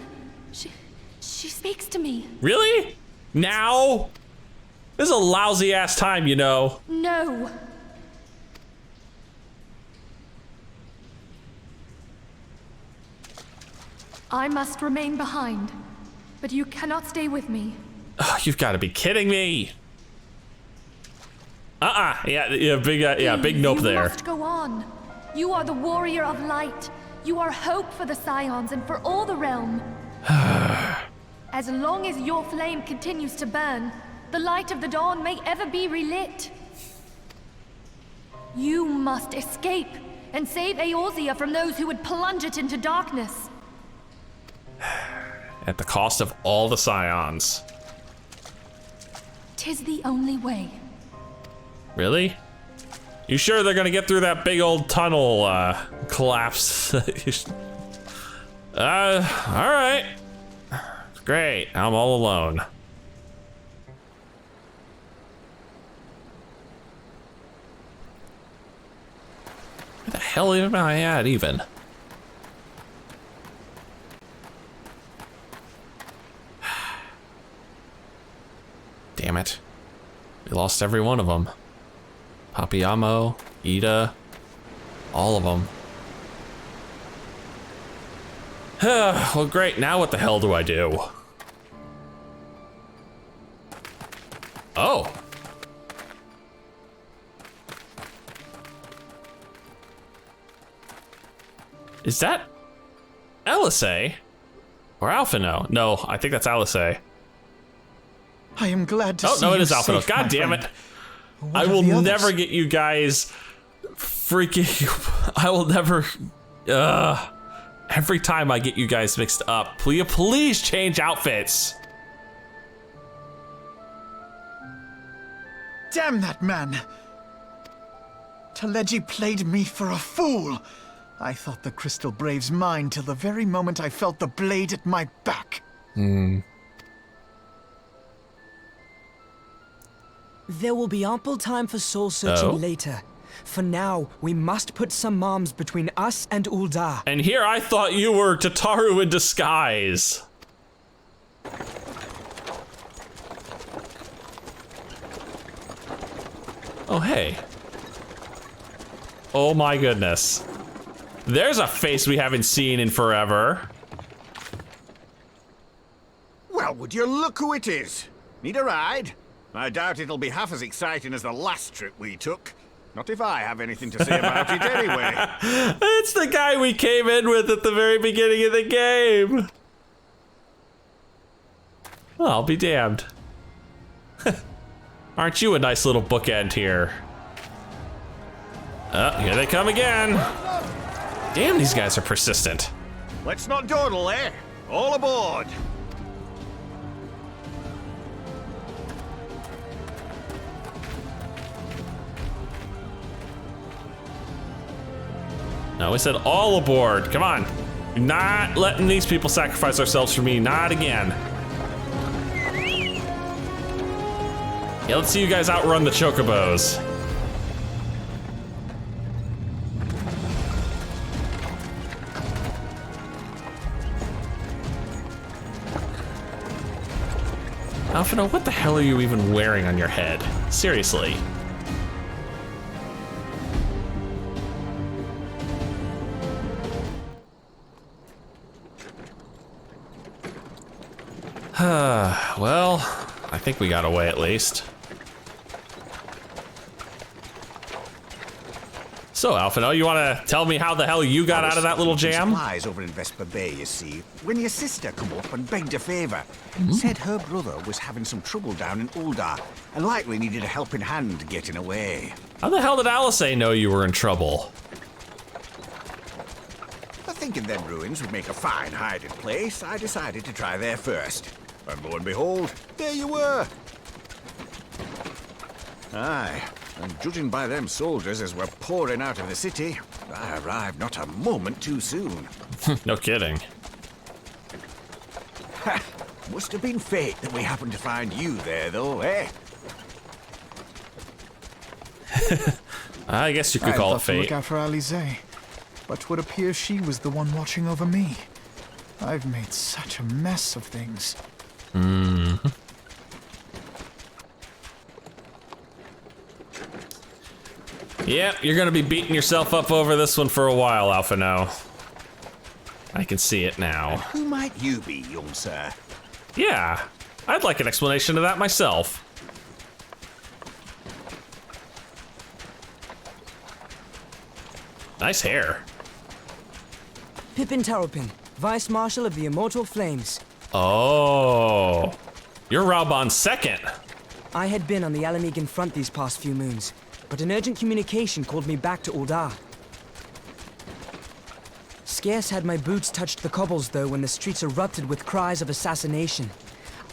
she speaks to me. Really? Now? This is a lousy ass time, you know. No. I must remain behind, but you cannot stay with me. Oh, you've got to be kidding me. Yeah, big nope there. You must go on. You are the warrior of light. You are hope for the Scions and for all the realm. As long as your flame continues to burn, the light of the dawn may ever be relit. You must escape and save Eorzea from those who would plunge it into darkness. At the cost of all the Scions. 'Tis the only way. Really? You sure they're gonna get through that big old tunnel collapse? Alright. Great, I'm all alone. Where the hell am I at even? Damn it. We lost every one of them. Papiamo, Ida, all of them. Well, great. Now what the hell do I do? Oh. Is that Eorzea? Or Alphino? No, I think that's Eorzea. I am glad to see no, it you is Alphino. safe, God my damn friend. it. What I of will the others? never get you guys freaking... I will never... Every time I get you guys mixed up, will you please change outfits? Damn that man! Taleji played me for a fool! I thought the Crystal Brave's mine till the very moment I felt the blade at my back. There will be ample time for soul searching Oh? later. For now, we must put some arms between us and Ul'dah. And here I thought you were Tataru in disguise. Oh, hey. Oh my goodness. There's a face we haven't seen in forever. Well, would you look who it is? Need a ride? I doubt it'll be half as exciting as the last trip we took. Not if I have anything to say about it anyway. It's the guy we came in with at the very beginning of the game. Well, I'll be damned. Aren't you a nice little bookend here? Oh, here they come again. Damn, these guys are persistent. Let's not dawdle, eh? All aboard! No, we said all aboard. Come on. You're not letting these people sacrifice ourselves for me. Not again. Yeah, let's see you guys outrun the chocobos. Alphino, what the hell are you even wearing on your head? Seriously. Well, I think we got away at least. So, Alphino, you want to tell me how the hell you got out of that little jam? Supplies over in Vesper Bay, you see, when your sister come up and begged a favor. Said her brother was having some trouble down in Ul'dah and likely needed a helping hand getting away. How the hell did Eorzea know you were in trouble? Thinking them ruins would make a fine hiding place, I decided to try there first. And lo and behold, there you were. Aye, and judging by them soldiers as were pouring out of the city, I arrived not a moment too soon. No kidding. Ha! Must have been fate that we happened to find you there, though, eh? I guess you could call it I'd love to look fate. out for Alize, but would appear she was the one watching over me. I've made such a mess of things. Yep, you're gonna be beating yourself up over this one for a while, Alphino. I can see it now. Who might you be, young sir? Yeah, I'd like an explanation of that myself. Nice hair. Pippin Taropin, Vice Marshal of the Immortal Flames. Oh, you're Raubon's second. I had been on the Alamegan front these past few moons, but an urgent communication called me back to Ul'dah. Scarce had my boots touched the cobbles, though, when the streets erupted with cries of assassination.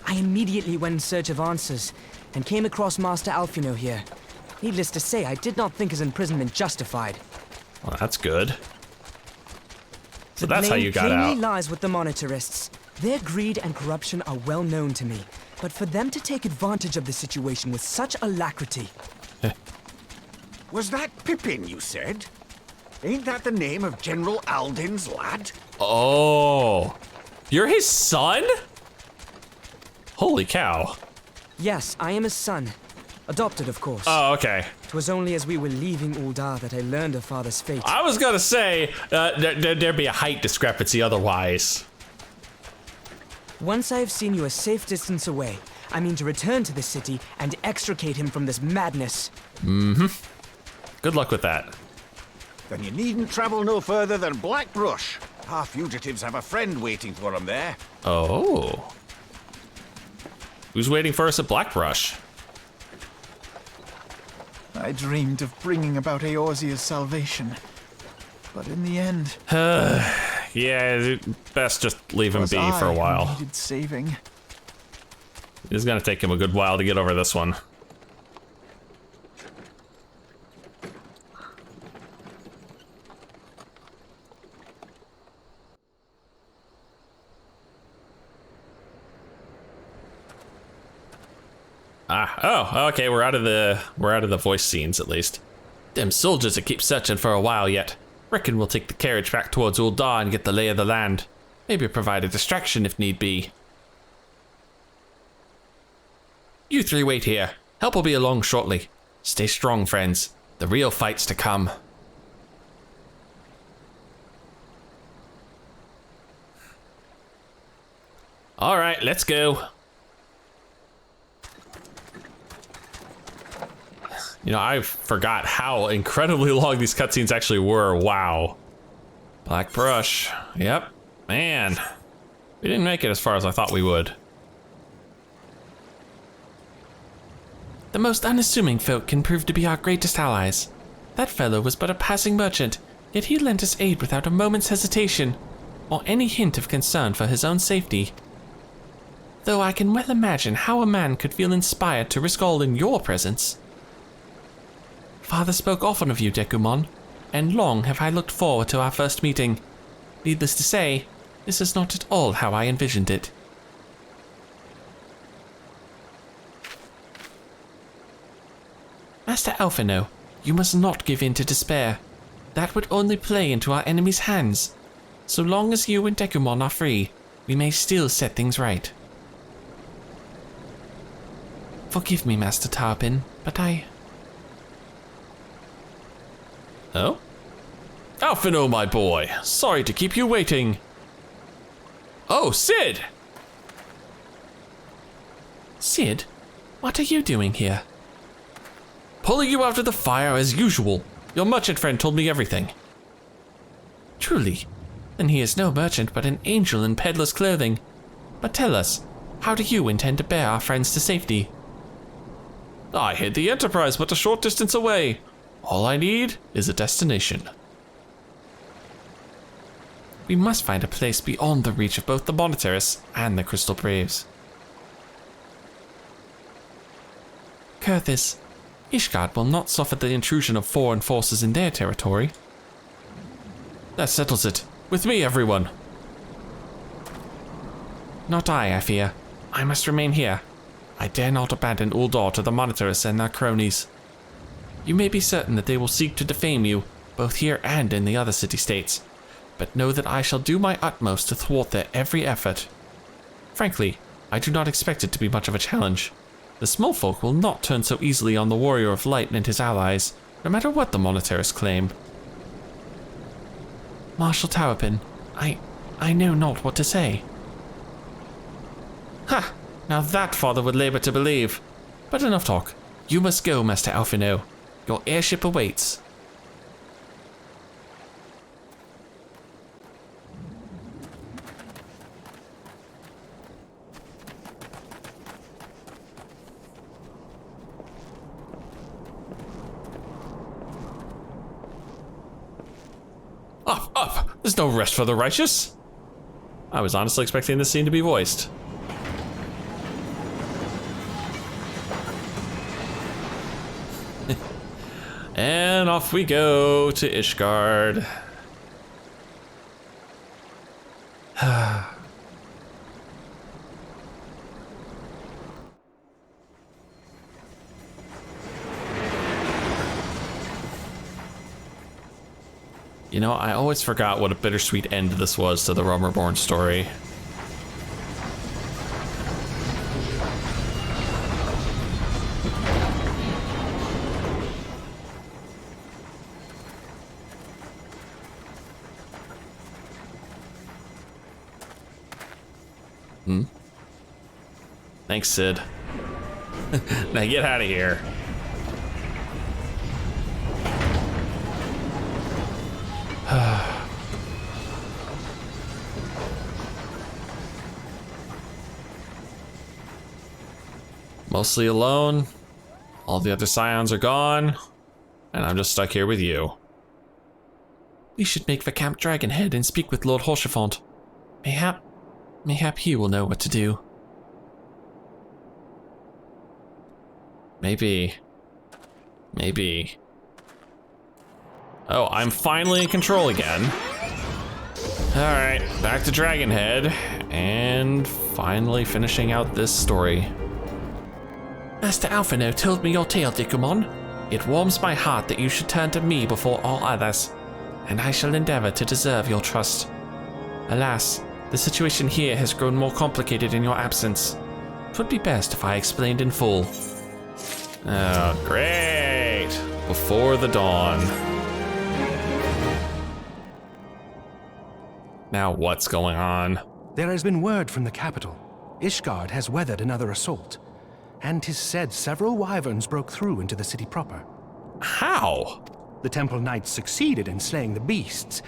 I immediately went in search of answers, and came across Master Alphino here. Needless to say, I did not think his imprisonment justified. Well, that's good. So The that's how blame you got plainly out. lies with the monetarists. Their greed and corruption are well known to me, but for them to take advantage of the situation with such alacrity... Was that Pippin, you said? Ain't that the name of General Alden's lad? Oh, you're his son? Holy cow. Yes, I am his son. Adopted, of course. Oh, okay. 'Twas only as we were leaving Uldar that I learned of father's fate. I was gonna say, there'd be a height discrepancy otherwise. Once I have seen you a safe distance away, I mean to return to the city and extricate him from this madness. Mm-hmm. Good luck with that. Then you needn't travel no further than Blackbrush. Our fugitives have a friend waiting for them there. Oh. Who's waiting for us at Blackbrush? I dreamed of bringing about Eorzea's salvation, but in the end... Yeah, best just leave him be for a while. Needed saving. It's gonna take him a good while to get over this one. Oh, okay, we're out of the voice scenes at least. Them soldiers will keep searching for a while yet. Reckon we'll take the carriage back towards Uldar and get the lay of the land. Maybe provide a distraction if need be. You three wait here. Help will be along shortly. Stay strong, friends. The real fight's to come. All right, let's go. You know, I forgot how incredibly long these cutscenes actually were. Wow. Blackbrush. Yep. Man. We didn't make it as far as I thought we would. The most unassuming folk can prove to be our greatest allies. That fellow was but a passing merchant, yet he lent us aid without a moment's hesitation, or any hint of concern for his own safety. Though I can well imagine how a man could feel inspired to risk all in your presence. Father spoke often of you, Dekumon, and long have I looked forward to our first meeting. Needless to say, this is not at all how I envisioned it. Master Alphino, you must not give in to despair. That would only play into our enemy's hands. So long as you and Dekumon are free, we may still set things right. Forgive me, Master Tarpin, but Oh? Alphino, my boy. Sorry to keep you waiting. Oh, Sid! Sid, what are you doing here? Pulling you out of the fire as usual. Your merchant friend told me everything. Truly? Then he is no merchant but an angel in peddler's clothing. But tell us, how do you intend to bear our friends to safety? I hid the Enterprise but a short distance away. All I need is a destination. We must find a place beyond the reach of both the monetarists and the Crystal Braves. Kurthis, Ishgard will not suffer the intrusion of foreign forces in their territory. That settles it. With me, everyone. Not I fear. I must remain here. I dare not abandon Uldar to the monetarists and their cronies. You may be certain that they will seek to defame you, both here and in the other city-states, but know that I shall do my utmost to thwart their every effort. Frankly, I do not expect it to be much of a challenge. The small folk will not turn so easily on the Warrior of Light and his allies, no matter what the monetarists claim. Marshal Tarpin, I know not what to say. Ha! Now that father would labor to believe. But enough talk. You must go, Master Alphino. Your airship awaits. Up, up! There's no rest for the righteous. I was honestly expecting this scene to be voiced. And off we go to Ishgard. You know, I always forgot what a bittersweet end this was to the Realm Reborn story. Thanks, Sid. Now get out of here. Mostly alone. All the other Scions are gone. And I'm just stuck here with you. We should make for Camp Dragonhead and speak with Lord Horsefont. Mayhap he will know what to do. Maybe. Oh, I'm finally in control again. Alright, back to Dragonhead, and finally finishing out this story. Master Alphino told me your tale, Dekumon. It warms my heart that you should turn to me before all others, and I shall endeavor to deserve your trust. Alas, the situation here has grown more complicated in your absence. 'Twould be best if I explained in full. Oh, great! Before the dawn. Now what's going on? There has been word from the capital. Ishgard has weathered another assault, and 'tis said several wyverns broke through into the city proper. How? The Temple Knights succeeded in slaying the beasts,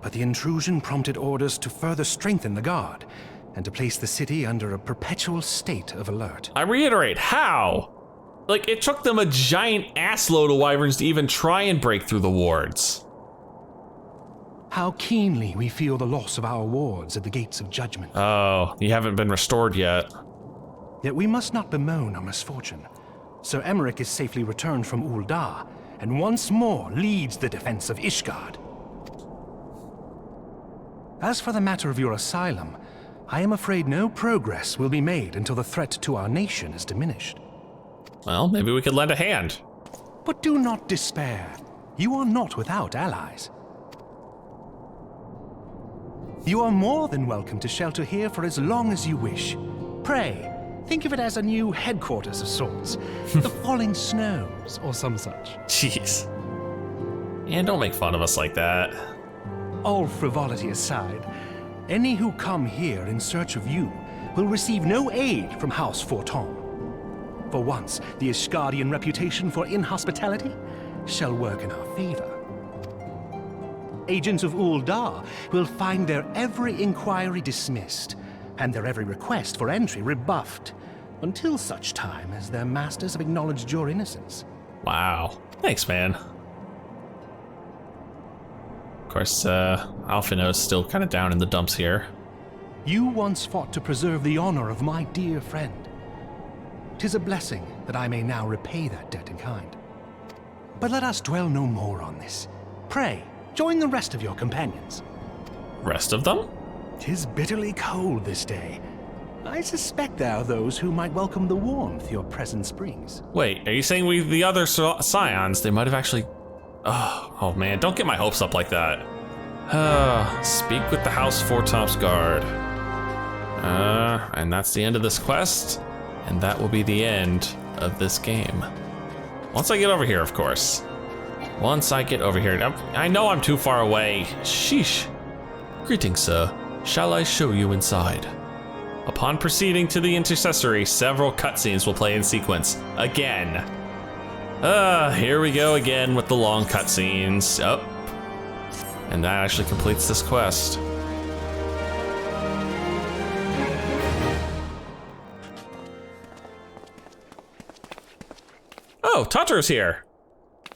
but the intrusion prompted orders to further strengthen the guard, and to place the city under a perpetual state of alert. I reiterate, how? Like, it took them a giant assload of wyverns to even try and break through the wards. How keenly we feel the loss of our wards at the gates of judgment. Oh, you haven't been restored yet. Yet we must not bemoan our misfortune. Sir Emmerich is safely returned from Ul'dah, and once more leads the defense of Ishgard. As for the matter of your asylum, I am afraid no progress will be made until the threat to our nation is diminished. Well, maybe we could lend a hand. But do not despair. You are not without allies. You are more than welcome to shelter here for as long as you wish. Pray, think of it as a new headquarters of sorts. The Falling Snows, or some such. Jeez. And don't make fun of us like that. All frivolity aside, any who come here in search of you will receive no aid from House Forton. For once, the Ishgardian reputation for inhospitality shall work in our favor. Agents of Ul'dah will find their every inquiry dismissed, and their every request for entry rebuffed, until such time as their masters have acknowledged your innocence. Wow. Thanks, man. Of course, Alphino's still kind of down in the dumps here. You once fought to preserve the honor of my dear friend. 'Tis a blessing that I may now repay that debt in kind. But let us dwell no more on this. Pray, join the rest of your companions. Rest of them? 'Tis bitterly cold this day. I suspect there are those who might welcome the warmth your presence brings. Wait, are you saying the other Scions, they might have actually... Oh man, don't get my hopes up like that. Speak with the House Forton's guard. And that's the end of this quest. And that will be the end of this game. Once I get over here, of course. Once I get over here. I know I'm too far away. Sheesh. Greetings, sir. Shall I show you inside? Upon proceeding to the intercessory, several cutscenes will play in sequence. Again. Here we go again with the long cutscenes. Oh. And that actually completes this quest. Oh, Tataru's here.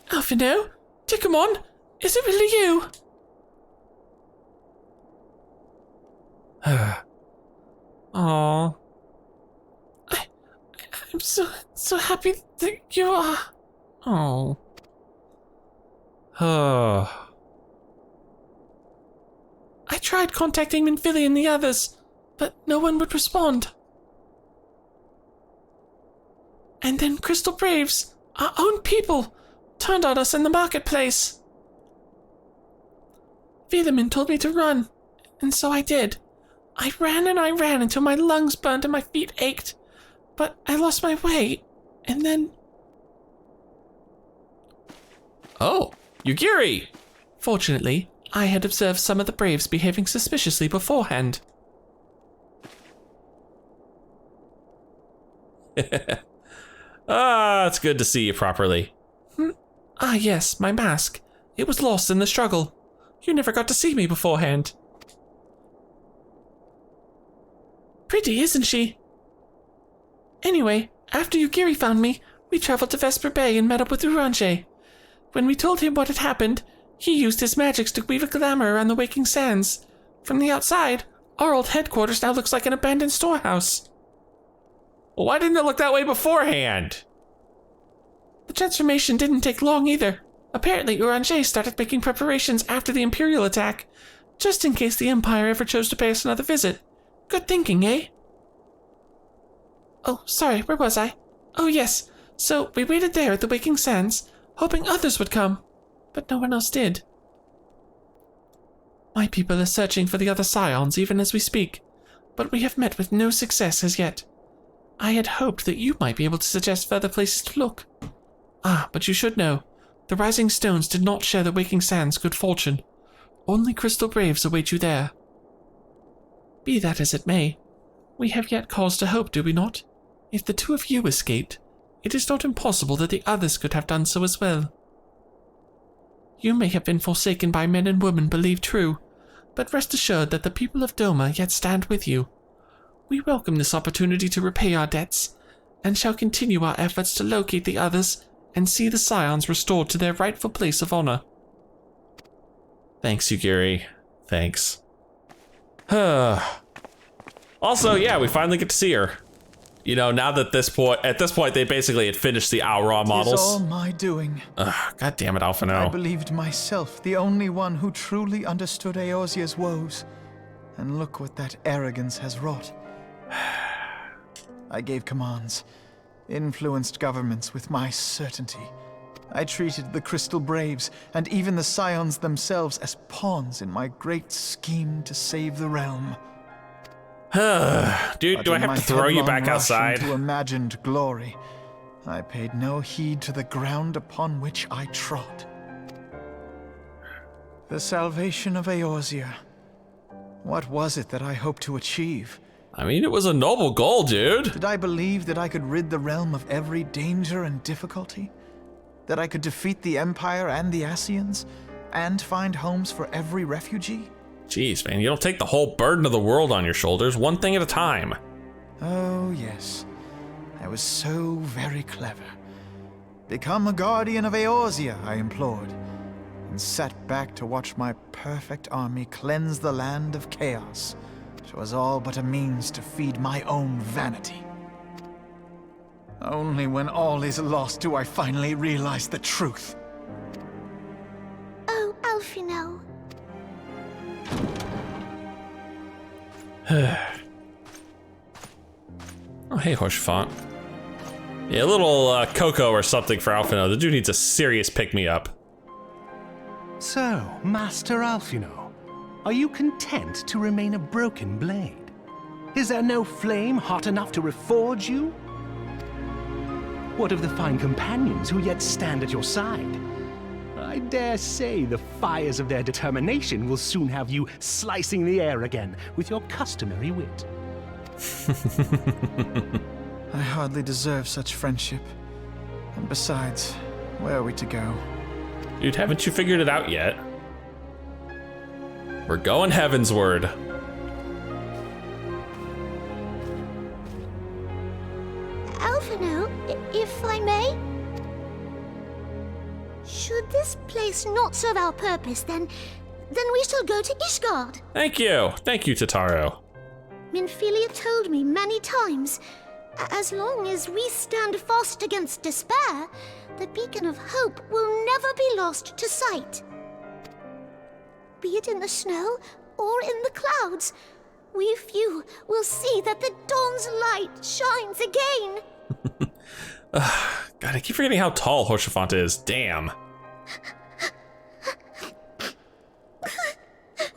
Alphino? Dekumon? Is it really you? Aww. I'm so happy that you are. Oh. I tried contacting Minfili and the others, but no one would respond. And then Crystal Braves, our own people, turned on us in the marketplace. Velamin told me to run, and so I did. I ran and I ran until my lungs burned and my feet ached, but I lost my way, and then... Oh, Yugiri! Fortunately, I had observed some of the Braves behaving suspiciously beforehand. It's good to see you properly. Ah, yes, my mask. It was lost in the struggle. You never got to see me beforehand. Pretty, isn't she? Anyway, after Yugiri found me, we traveled to Vesper Bay and met up with Eorzea. When we told him what had happened, he used his magics to weave a glamour around the Waking Sands. From the outside, our old headquarters now looks like an abandoned storehouse. Well, why didn't it look that way beforehand? The transformation didn't take long either. Apparently, Eorzea started making preparations after the Imperial attack, just in case the Empire ever chose to pay us another visit. Good thinking, eh? Oh, sorry, where was I? Oh, yes. So, we waited there at the Waking Sands, hoping others would come, but no one else did. My people are searching for the other Scions even as we speak, but we have met with no success as yet. I had hoped that you might be able to suggest further places to look. Ah, but you should know, the Rising Stones did not share the Waking Sands' good fortune. Only Crystal Braves await you there. Be that as it may, we have yet cause to hope, do we not? If the two of you escaped, it is not impossible that the others could have done so as well. You may have been forsaken by men and women believed true, but rest assured that the people of Doma yet stand with you. We welcome this opportunity to repay our debts, and shall continue our efforts to locate the others and see the Scions restored to their rightful place of honor. Thanks, Yugiri. Thanks. Also, yeah, we finally get to see her. You know, now that at this point, they basically had finished the ARR models. It's all my doing. God damn it, Alphino. I believed myself the only one who truly understood Eorzea's woes. And look what that arrogance has wrought. I gave commands, influenced governments with my certainty. I treated the Crystal Braves and even the Scions themselves as pawns in my great scheme to save the realm. Dude, do I have to throw you back outside? To imagined glory, I paid no heed to the ground upon which I trod. The salvation of Eorzea. What was it that I hoped to achieve? I mean, it was a noble goal, dude. Did I believe that I could rid the realm of every danger and difficulty? That I could defeat the Empire and the Scions, and find homes for every refugee? Jeez, man, you don't take the whole burden of the world on your shoulders, one thing at a time. Oh, yes. I was so very clever. Become a guardian of Eorzea, I implored, and sat back to watch my perfect army cleanse the land of chaos. It was all but a means to feed my own vanity. Only when all is lost do I finally realize the truth. Oh, Alphino. Oh, hey, Hoshfont. Yeah, a little cocoa or something for Alphino. The dude needs a serious pick-me-up. So, Master Alphino, are you content to remain a broken blade? Is there no flame hot enough to reforge you? What of the fine companions who yet stand at your side? I dare say the fires of their determination will soon have you slicing the air again with your customary wit. I hardly deserve such friendship. And besides, where are we to go? Dude, haven't you figured it out yet? We're going heavensward. Alphino, if I may? Should this place not serve our purpose, then we shall go to Ishgard. Thank you, Tataru. Minfilia told me many times, as long as we stand fast against despair, the beacon of hope will never be lost to sight. Be it in the snow or in the clouds, we few will see that the dawn's light shines again. God, I keep forgetting how tall Hoshafant is. Damn.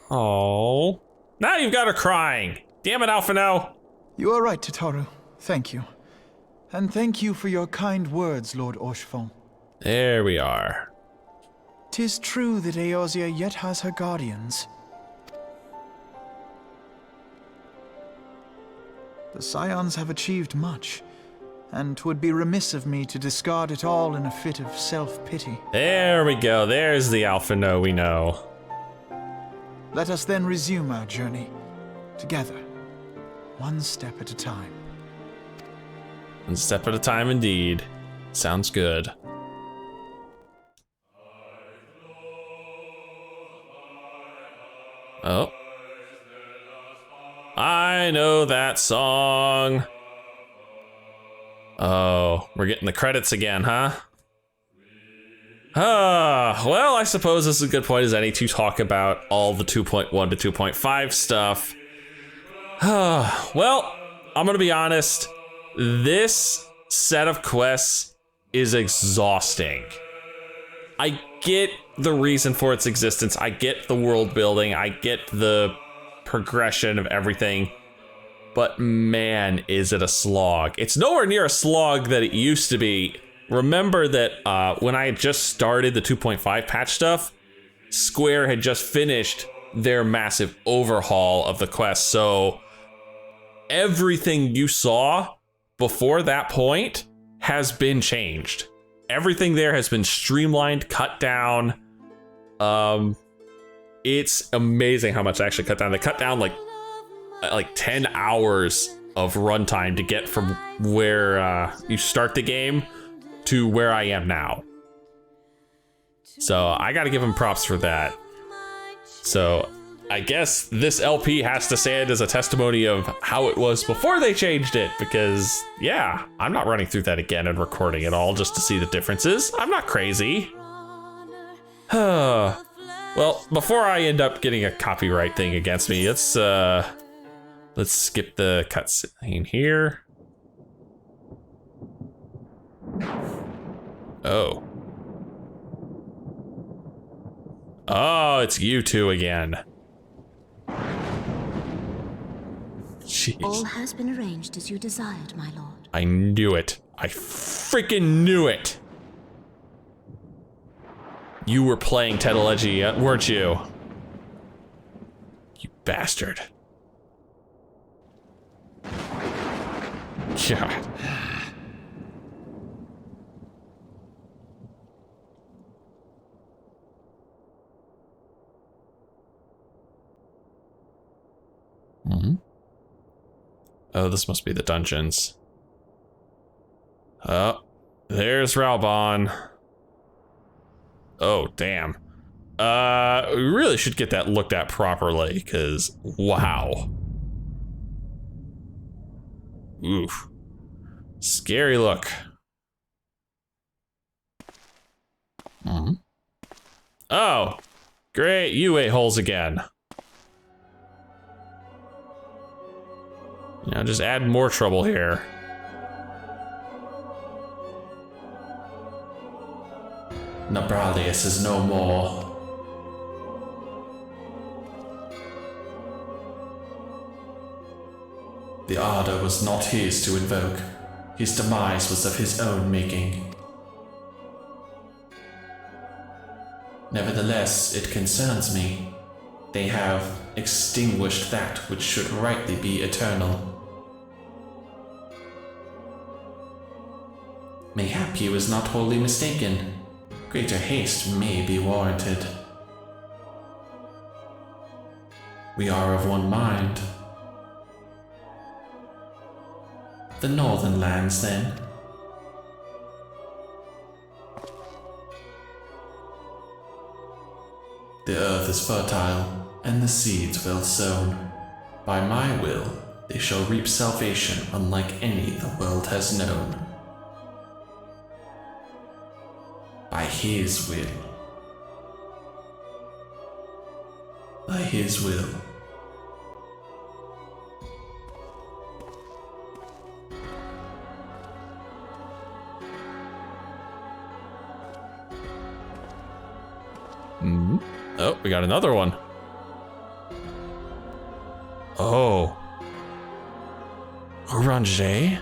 Oh, now you've got her crying. Damn it, Alphino. You are right, Tataru. Thank you. And thank you for your kind words, Lord Orchefon. There we are. 'Tis true that Eorzea yet has her guardians. The Scions have achieved much, and 'twould be remiss of me to discard it all in a fit of self-pity. There we go. There's the Alphino we know. Let us then resume our journey, together, one step at a time. One step at a time indeed. Sounds good. Oh. I know that song. Oh, we're getting the credits again, huh? Well, I suppose this is a good point as any to talk about all the 2.1 to 2.5 stuff. Well, I'm gonna be honest. This set of quests is exhausting. I get the reason for its existence. I get the world building. I get the progression of everything. But man, is it a slog. It's nowhere near a slog that it used to be. Remember that when I had just started the 2.5 patch stuff, Square had just finished their massive overhaul of the quest. So everything you saw before that point has been changed. Everything there has been streamlined, cut down. It's amazing how much I actually cut down. They cut down like 10 hours of runtime to get from where you start the game to where I am now. So I gotta give them props for that. So I guess this LP has to stand as a testimony of how it was before they changed it, because yeah, I'm not running through that again and recording it all just to see the differences. I'm not crazy. Well, before I end up getting a copyright thing against me, let's skip the cutscene here. Oh. Oh, it's you two again. Jeez. All has been arranged as you desired, my lord. I knew it. I freaking knew it. You were playing Tedolegy, weren't you? You bastard. God. Oh, this must be the dungeons. Oh, there's Ralbon. Oh, damn. We really should get that looked at properly, because wow. Oof. Scary look. Oh, great, you a-holes again. Now just add more trouble here. Nabralius is no more. The ardor was not his to invoke. His demise was of his own making. Nevertheless, it concerns me. They have extinguished that which should rightly be eternal. Mayhap he was not wholly mistaken. Greater haste may be warranted. We are of one mind. The northern lands, then. The earth is fertile, and the seeds well sown. By my will, They shall reap salvation unlike any the world has known. By his will. By his will. Oh, we got another one. Oh. Eorzea?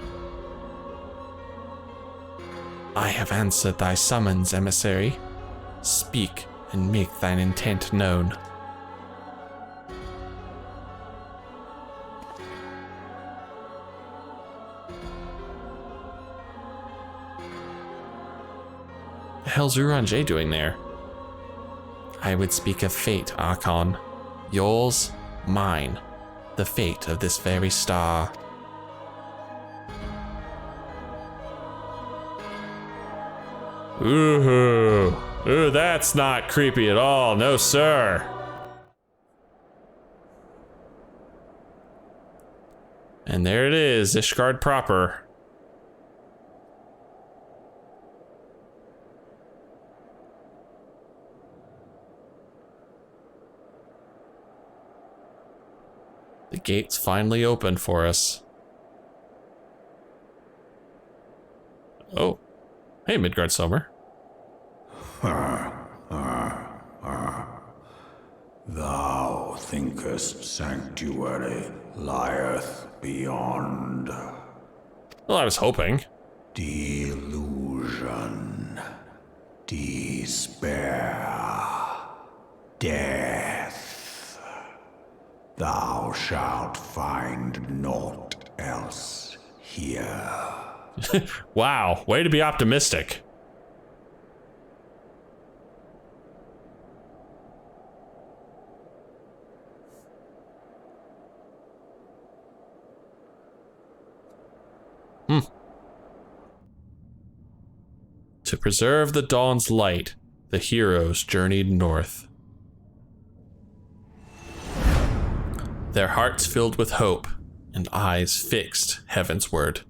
I have answered thy summons, emissary. Speak and make thine intent known. The hell's Eorzea doing there? I would speak of fate, Archon. Yours, mine. The fate of this very star. Ooh, that's not creepy at all. No, sir. And there it is, Ishgard proper. The gate's finally open for us. Oh. Hey, Midgard Sommer. Thou thinkest sanctuary lieth beyond. Well, I was hoping. Delusion. Despair. Death. Thou shalt find naught else here. Wow, way to be optimistic. To preserve the dawn's light, the heroes journeyed north. Their hearts filled with hope and eyes fixed heavensward.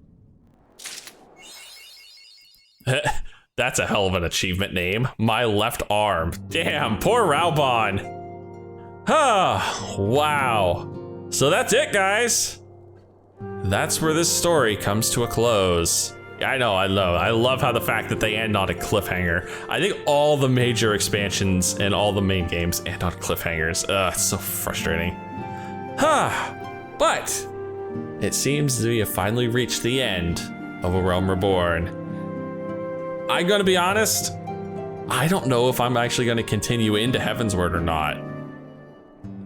That's a hell of an achievement name. My left arm. Damn, poor Raubon. Ah, wow. So that's it, guys. That's where this story comes to a close. I know, I love how the fact that they end on a cliffhanger. I think all the major expansions and all the main games end on cliffhangers. It's so frustrating. But it seems we have finally reached the end of A Realm Reborn. I'm gonna be honest, I don't know if I'm actually gonna continue into Heavensward or not.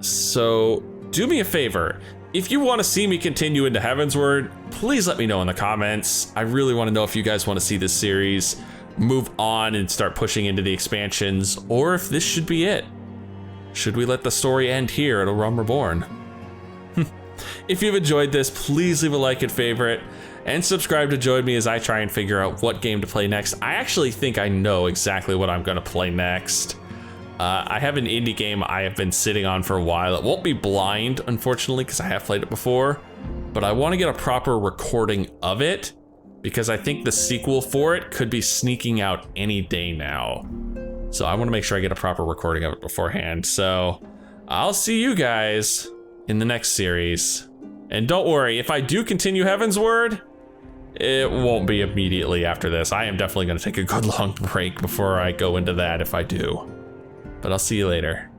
So do me a favor. If you want to see me continue into Heavensward, please let me know in the comments. I really want to know if you guys want to see this series move on and start pushing into the expansions, or if this should be it. Should we let the story end here at A Realm Reborn? If you've enjoyed this, please leave a like and favorite, and subscribe to join me as I try and figure out what game to play next. I actually think I know exactly what I'm gonna play next. I have an indie game I have been sitting on for a while. It won't be Blind, unfortunately, because I have played it before, but I want to get a proper recording of it because I think the sequel for it could be sneaking out any day now. So I want to make sure I get a proper recording of it beforehand. So I'll see you guys in the next series. And don't worry, if I do continue Heavensward, it won't be immediately after this. I am definitely going to take a good long break before I go into that if I do. But I'll see you later.